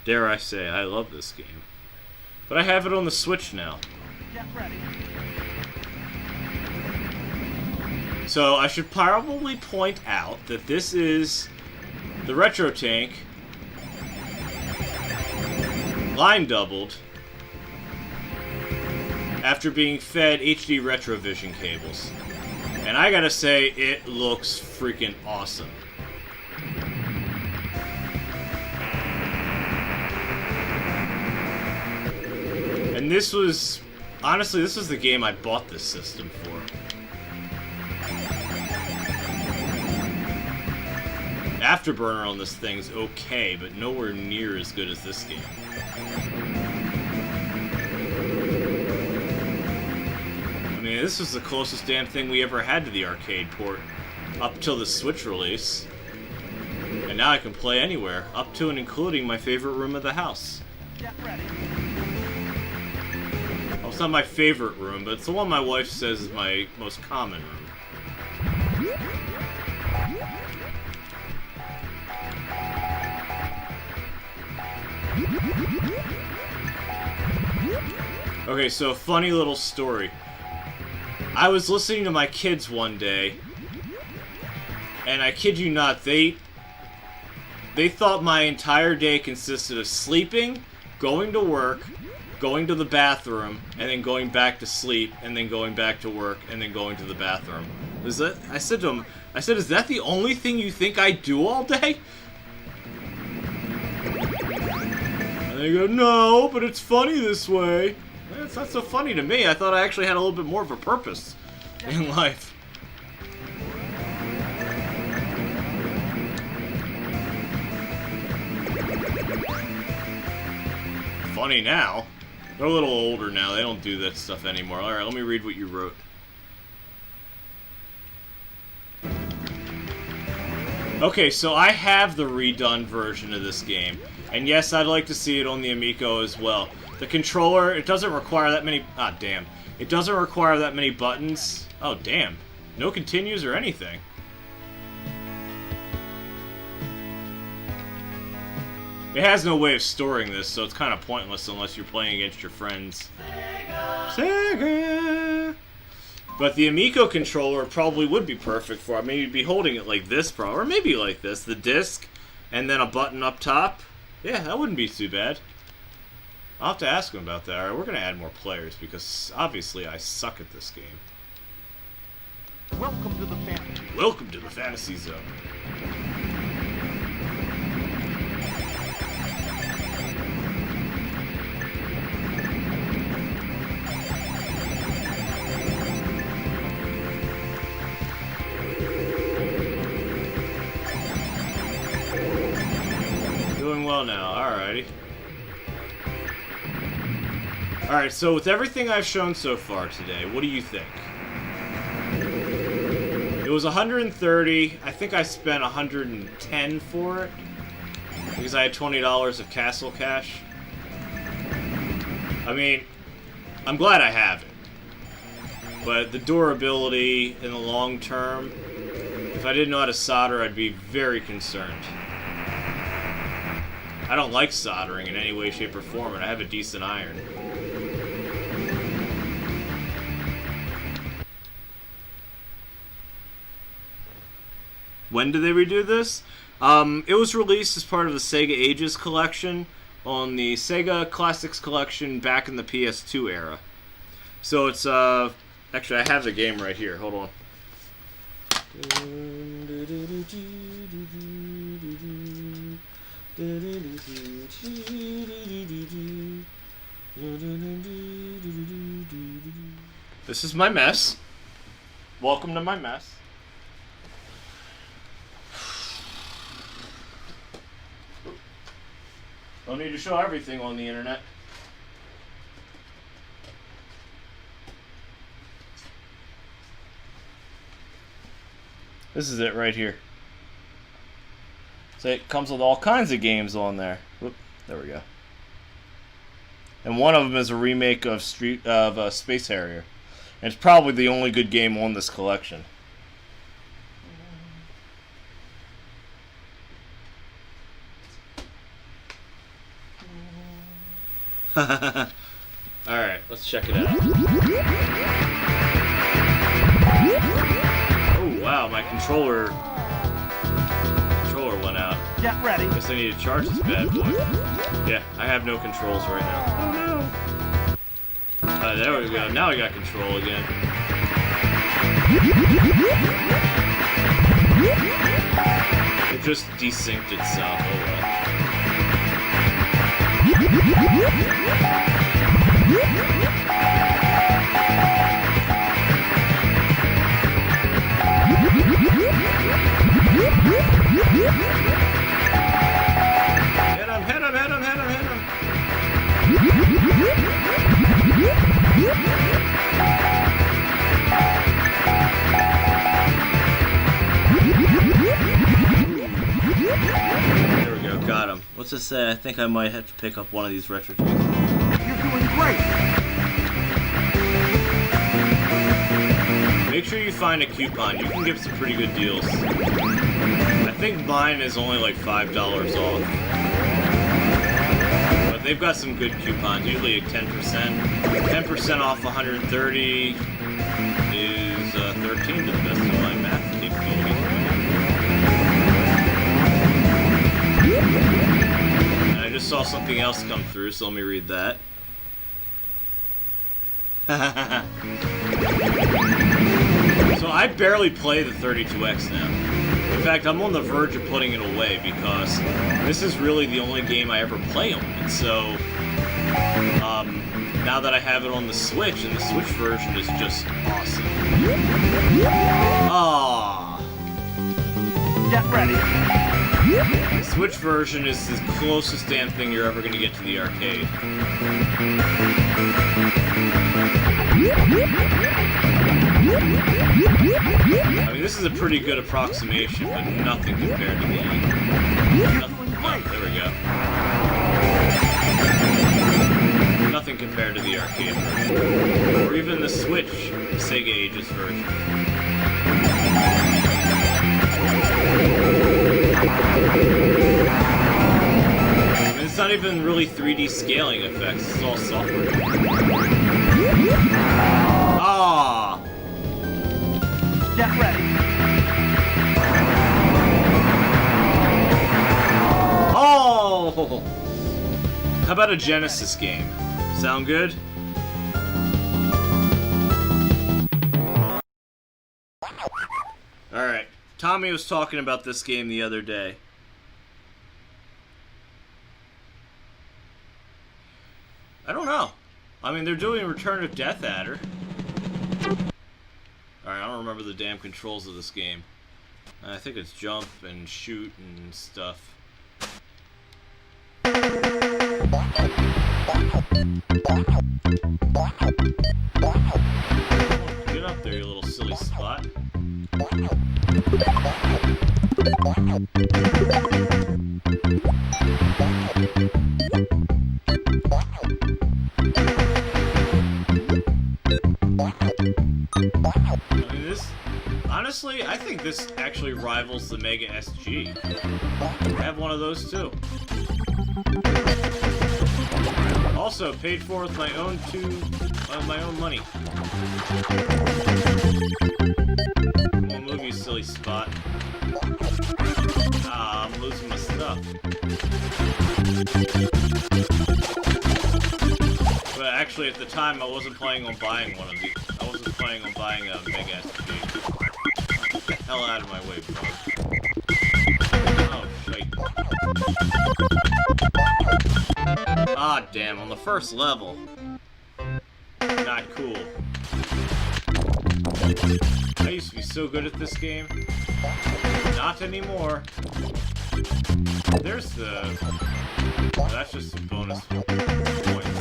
Dare I say, I love this game. But I have it on the Switch now.
Get ready.
So I should probably point out that this is the RetroTink line doubled after being fed HD Retrovision cables. And I gotta say, it looks freaking awesome. And this was, honestly, this was the game I bought this system for. Afterburner on this thing's okay, but nowhere near as good as this game. I mean, this was the closest damn thing we ever had to the arcade port up till the Switch release. And now I can play anywhere, up to and including my favorite room of the house.
Get ready.
Well, it's not my favorite room, but it's the one my wife says is my most common room. Okay, so funny little story. I was listening to my kids one day, and I kid you not, they thought my entire day consisted of sleeping, going to work, going to the bathroom, and then going back to sleep, and then going back to work, and then going to the bathroom. I said to them, is that the only thing you think I do all day? And they go, no, but it's funny this way. It's not so funny to me. I thought I actually had a little bit more of a purpose in life. Funny now. They're a little older now. They don't do that stuff anymore. Alright, let me read what you wrote. Okay, so I have the redone version of this game. And yes, I'd like to see it on the Amico as well. The controller, it doesn't require that many... Ah, damn. It doesn't require that many buttons. Oh, damn. No continues or anything. It has no way of storing this, so it's kind of pointless unless you're playing against your friends. Sega! But the Amico controller probably would be perfect for it. I mean, you'd be holding it like this, probably. Or maybe like this. The disc, and then a button up top. Yeah, that wouldn't be too bad. I'll have to ask him about that. Alright, we're going to add more players, because obviously I suck at this game.
Welcome to the fantasy.
Welcome to the Fantasy Zone. Doing well now, alrighty. Alright, so with everything I've shown so far today, what do you think? It was 130. I think I spent 110 for it. because I had $20 of Castle Cash. I mean, I'm glad I have it. But the durability in the long term, if I didn't know how to solder, I'd be very concerned. I don't like soldering in any way, shape, or form, and I have a decent iron. When did they redo this? It was released as part of the Sega Ages collection on the Sega Classics collection back in the PS2 era. So it's, actually I have the game right here, hold on. This is my mess. Welcome to my mess. Don't need to show everything on the internet. This is it right here. So it comes with all kinds of games on there. Whoop, there we go. And one of them is a remake of Space Harrier. And it's probably the only good game on this collection. Alright, let's check it out. Oh wow, my controller went out.
Get ready.
Guess I need to charge this bad boy. Yeah, I have no controls right now. Oh no. There we go. Now I got control again. It just desynced itself. Oh well. Hit him. There we go, got him. What's this say? I think I might have to pick up one of these RetroTinks.
You're doing great.
Make sure you find a coupon. You can get some pretty good deals. I think mine is only like $5 off. But they've got some good coupons, usually like 10%. 10% off 130 is 13 to the best of my math capabilities. And I just saw something else come through, so let me read that. So I barely play the 32X now. In fact, I'm on the verge of putting it away because this is really the only game I ever play on it. So now that I have it on the Switch, and the Switch version is just awesome. Aww.
Get ready.
The Switch version is the closest damn thing you're ever going to get to the arcade. I mean, this is a pretty good approximation, but nothing compared to the... there we go. Nothing compared to the arcade version. Or even the Switch Sega Ages version. I mean, it's not even really 3D scaling effects, it's all software. Ah!
Get ready.
Oh! How about a Genesis game? Sound good? Alright. Tommy was talking about this game the other day. I don't know. I mean, they're doing Return of Death Adder. Alright, I don't remember the damn controls of this game. I think it's jump and shoot and stuff. Get up there, you little silly spot. I mean, this... Honestly, I think this actually rivals the Mega SG. I have one of those too. Also, paid for with my own money. Come on, move, you silly spot. Ah, I'm losing my stuff. But actually, at the time, I wasn't planning on buying one of these. I wasn't planning on buying a Mega SG. Get the hell out of my way, bro. Oh, shite. Ah, damn, on the first level. Not cool. I used to be so good at this game. Not anymore. There's the... Oh, that's just a bonus points.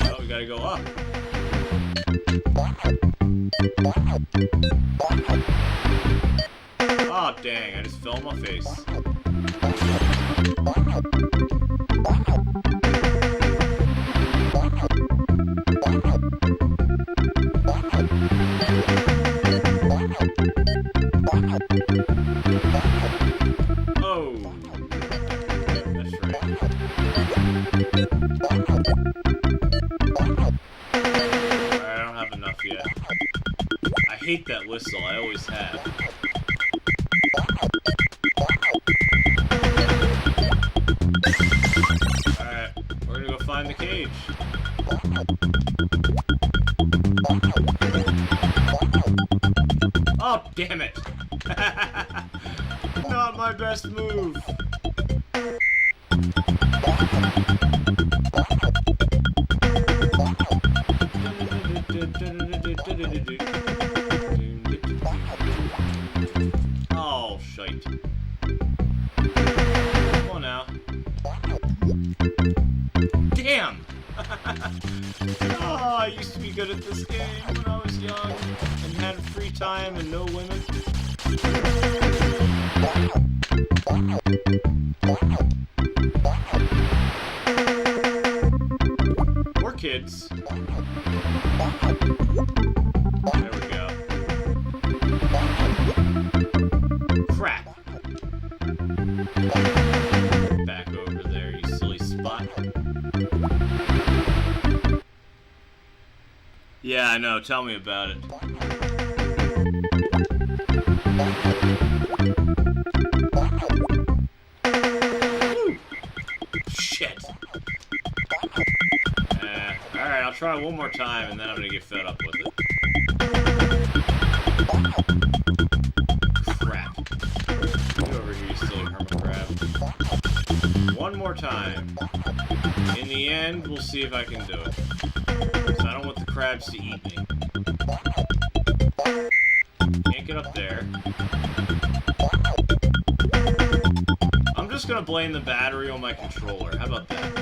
Oh, we gotta go up. Oh, dang, I just fell on my face. Oh, that's right. Alright, I don't have enough yet. I hate that whistle, I always have. Alright, we're gonna go find the cage. Oh, damn it! Not my best move! Oh, shite. Come on now. Damn! Oh, I used to be good at this game when I was young and had free time and no women. Or kids. There we go. Crap. Back over there, you silly spot. Yeah, I know. Tell me about it. Woo! Shit. Alright, I'll try one more time and then I'm gonna get fed up with it. Crap. Get over here, you silly hermit crab. One more time. In the end, we'll see if I can do it. So I don't want the crabs to eat me. Can't get up there. I'm just gonna blame the battery on my controller. How about that?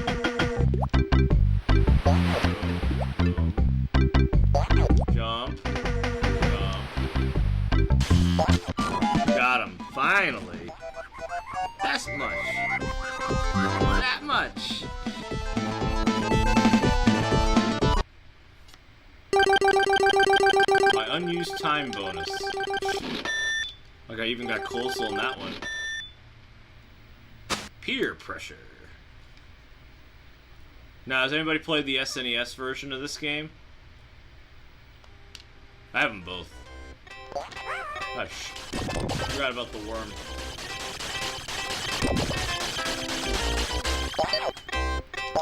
Jump. Jump. Got him. Finally. That's much. That much. My unused time bonus. Like I even got coleslaw in that one. Peer pressure. Now, has anybody played the SNES version of this game? I have them both. Oh, forgot about the worm.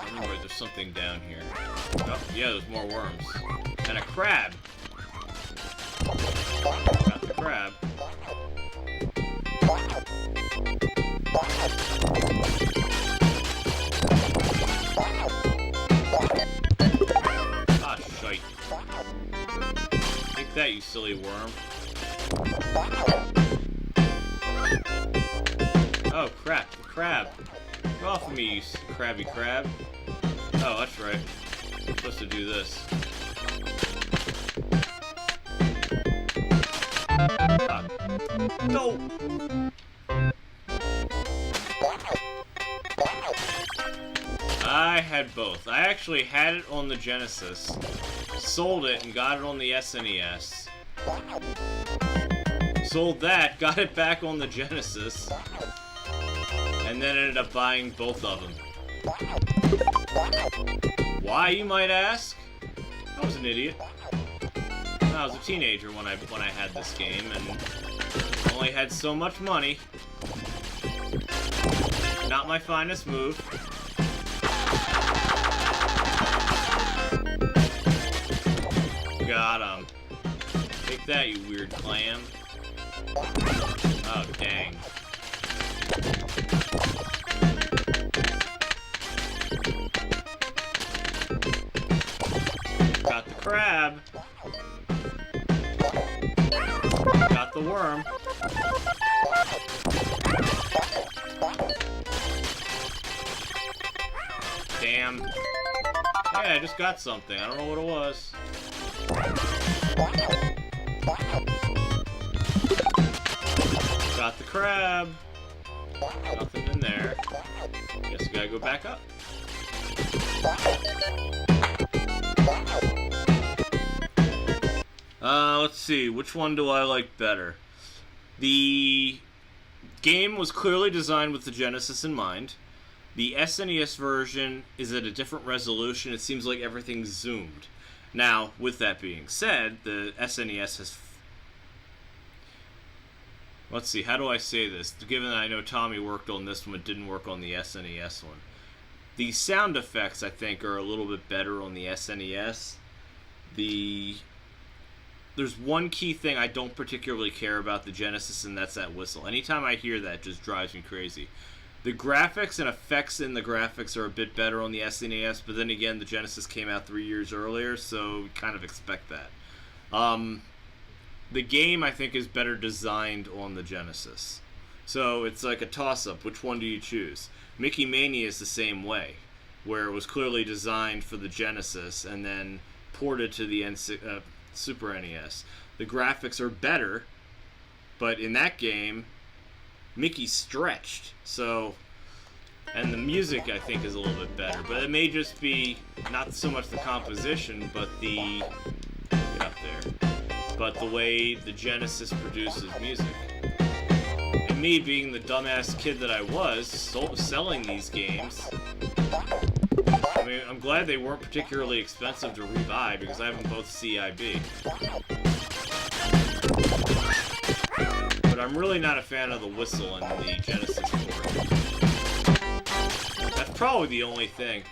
Remember, there's something down here. Oh, yeah, there's more worms. And a crab. Got the crab. Ah, shite. Take that, you silly worm. Oh, crap. The crab. Get off of me, you crabby crab. Oh, that's right. I'm supposed to do this. Ah. No! guy had both. I actually had it on the Genesis, sold it, and got it on the SNES. Sold that, got it back on the Genesis, and then ended up buying both of them. Why, you might ask? I was an idiot. I was a teenager when I had this game, and only had so much money. Not my finest move. Got him. Take that, you weird clam. Oh, dang. Got the crab. Got the worm. Damn. Hey, I just got something. I don't know what it was. Got the crab. Nothing in there. Guess we gotta go back up. Let's see. Which one do I like better? The game was clearly designed with the Genesis in mind. The SNES version is at a different resolution. It seems like everything's zoomed. Now, with that being said, the SNES has... Let's see, how do I say this? Given that I know Tommy worked on this one, it didn't work on the SNES one. The sound effects, I think, are a little bit better on the SNES. There's one key thing I don't particularly care about the Genesis, and that's that whistle. Anytime I hear that, it just drives me crazy. The graphics and effects in the graphics are a bit better on the SNES, but then again, the Genesis came out 3 years earlier, so we kind of expect that. The game, I think, is better designed on the Genesis. So it's like a toss-up. Which one do you choose? Mickey Mania is the same way, where it was clearly designed for the Genesis and then ported to the Super NES. The graphics are better, but in that game, Mickey stretched, so... And the music, I think, is a little bit better, but it may just be not so much the composition, but the... Get up there. But the way the Genesis produces music. And me, being the dumbass kid that I was, selling these games... I mean, I'm glad they weren't particularly expensive to rebuy, because I have them both CIB. But I'm really not a fan of the whistle in the Genesis port. That's probably the only thing.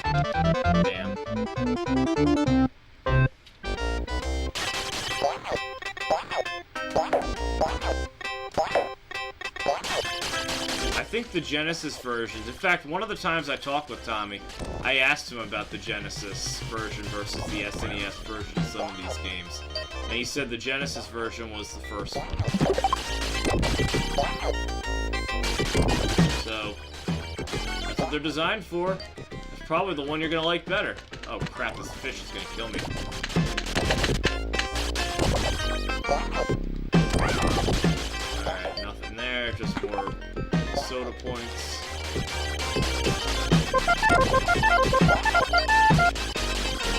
Damn. I think the Genesis versions... In fact, one of the times I talked with Tommy, I asked him about the Genesis version versus the SNES version of some of these games. And he said the Genesis version was the first one. So, that's what they're designed for. It's probably the one you're going to like better. Oh crap, this fish is going to kill me. Alright, nothing there, just more soda points.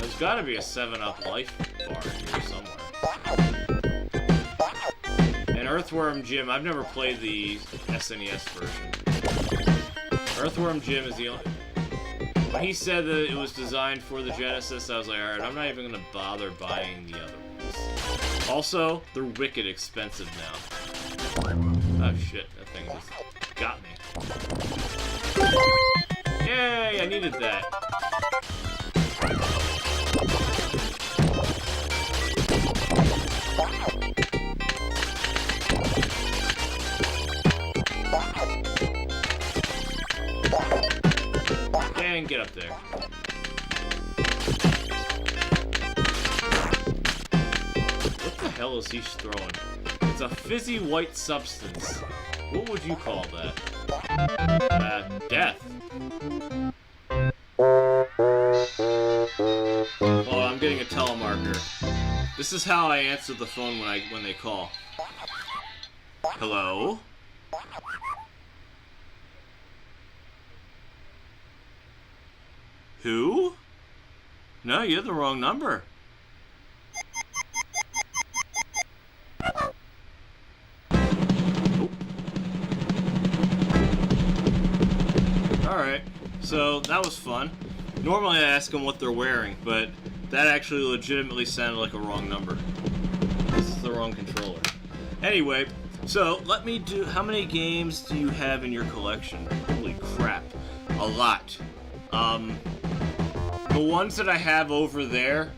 There's gotta be a 7-Up life bar here somewhere. And Earthworm Jim, I've never played the SNES version. Earthworm Jim is the only... When he said that it was designed for the Genesis, I was like, alright, I'm not even gonna bother buying the other ones. Also, they're wicked expensive now. Oh shit, that thing just got me. Yay, I needed that. Dang, get up there. What the hell is he throwing? It's a fizzy white substance. What would you call that? Death. Oh, I'm getting a telemarketer. This is how I answer the phone when they call. Hello? Who? No, you have the wrong number. Oh. Alright, so that was fun. Normally I ask them what they're wearing, but that actually legitimately sounded like a wrong number. This is the wrong controller. Anyway, so let me do... How many games do you have in your collection? Holy crap. A lot. The ones that I have over there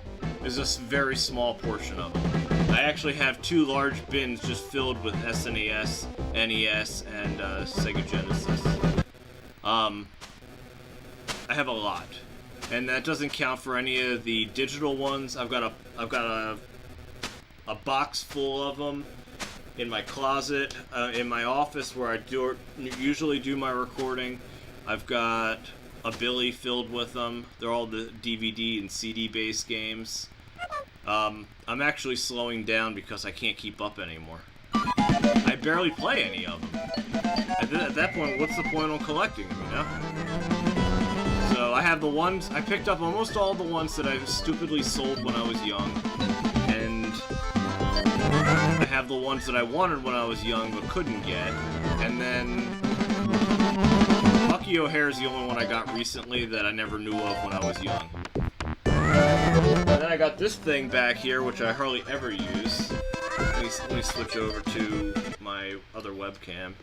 is a very small portion of them. I actually have 2 large bins just filled with SNES, NES, and Sega Genesis. I have a lot, and that doesn't count for any of the digital ones. I've got a box full of them in my closet, in my office where I usually do my recording. I've got a Billy filled with them. They're all the DVD and CD based games. I'm actually slowing down because I can't keep up anymore. I barely play any of them. At that point, what's the point on collecting them, you know? So I have the ones, I picked up almost all the ones that I stupidly sold when I was young. And I have the ones that I wanted when I was young but couldn't get. And then Bucky O'Hare is the only one I got recently that I never knew of when I was young. And then I got this thing back here, which I hardly ever use. Let me switch over to my other webcam.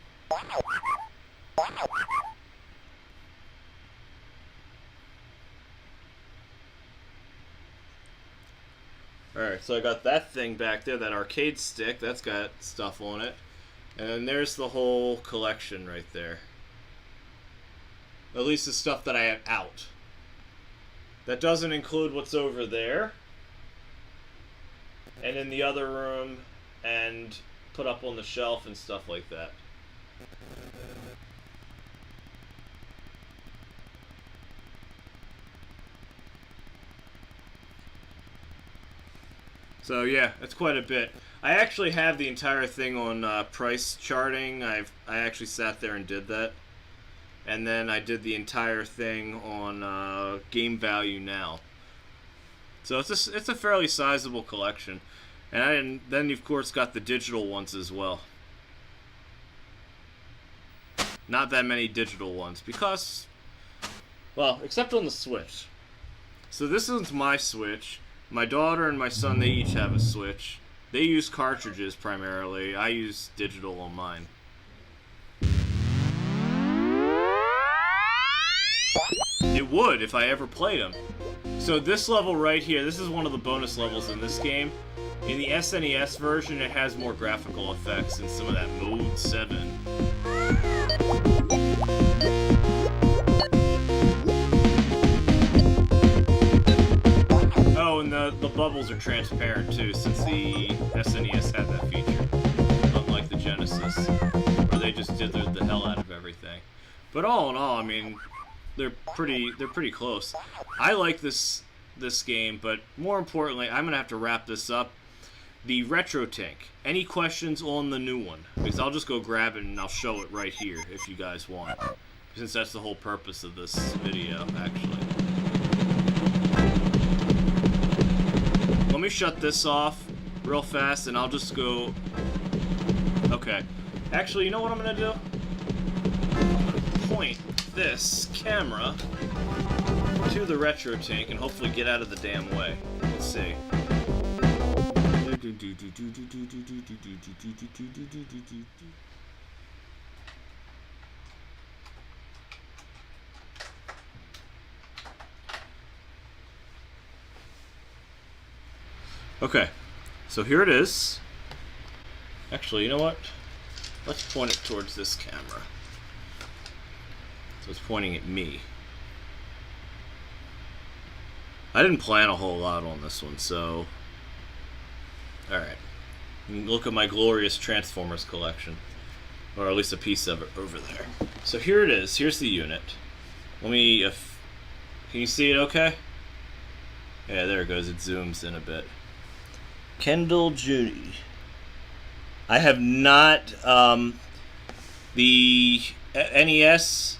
Alright, so I got that thing back there, that arcade stick, that's got stuff on it. And then there's the whole collection right there. At least the stuff that I have out. That doesn't include what's over there. And in the other room, and put up on the shelf and stuff like that. So yeah, that's quite a bit. I actually have the entire thing on price charting. I actually sat there and did that. And then I did the entire thing on Game Value Now. So it's a fairly sizable collection. And then of course got the digital ones as well. Not that many digital ones because, well, except on the Switch. So this is my Switch. My daughter and my son, they each have a Switch. They use cartridges primarily. I use digital on mine. It would if I ever played them. So this level right here, this is one of the bonus levels in this game. In the SNES version, it has more graphical effects and some of that Mode 7. Oh, and the bubbles are transparent too, since the SNES had that feature. Unlike the Genesis, where they just dithered the hell out of everything. But all in all, I mean, they're pretty close. I like this game, but more importantly, I'm gonna have to wrap this up. The RetroTink. Any questions on the new one? Because I'll just go grab it and I'll show it right here if you guys want. Since that's the whole purpose of this video, actually. Let me shut this off real fast and I'll just go... Okay. Actually, you know what I'm gonna do? I'm gonna point this camera to the RetroTink and hopefully get out of the damn way. Let's see. Okay, so here it is. Actually, you know what? Let's point it towards this camera. So it's pointing at me. I didn't plan a whole lot on this one, so... Alright. Look at my glorious Transformers collection. Or at least a piece of it over there. So here it is. Here's the unit. Let me... Can you see it okay? Yeah, there it goes. It zooms in a bit. Kendall Judy. I have not... the NES...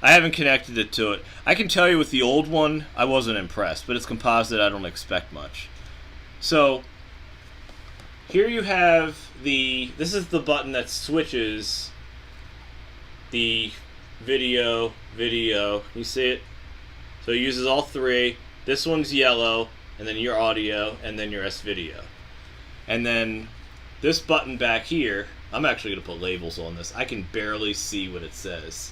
I haven't connected it to it. I can tell you with the old one, I wasn't impressed, but it's composite, I don't expect much. So, here you have this is the button that switches the video, you see it? So it uses all three. This one's yellow, and then your audio, and then your S-video. And then this button back here, I'm actually going to put labels on this. I can barely see what it says.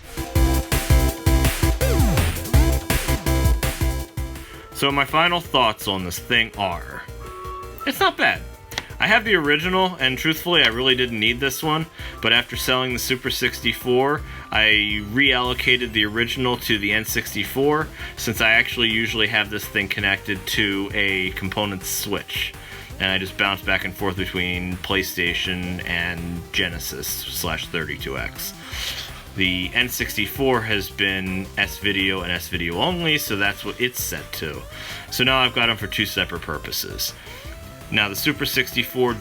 So my final thoughts on this thing are, it's not bad. I have the original, and truthfully, I really didn't need this one, but after selling the Super 64, I reallocated the original to the N64, since I actually usually have this thing connected to a component switch. And I just bounce back and forth between PlayStation and Genesis/32X. The N64 has been S-Video and S-Video only, so that's what it's set to. So now I've got them for two separate purposes. Now the Super 64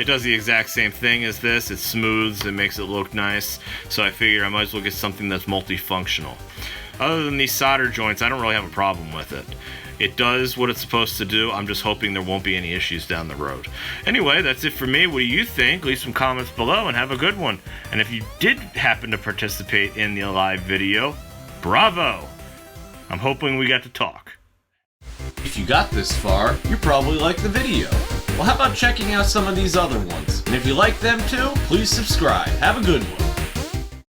does the exact same thing as this. It smooths, it makes it look nice, so I figured I might as well get something that's multifunctional. Other than these solder joints, I don't really have a problem with it. It does what it's supposed to do. I'm just hoping there won't be any issues down the road. Anyway, that's it for me. What do you think? Leave some comments below and have a good one. And if you did happen to participate in the live video, bravo! I'm hoping we got to talk.
If you got this far, you probably like the video. Well, how about checking out some of these other ones? And if you like them too, please subscribe. Have a good one.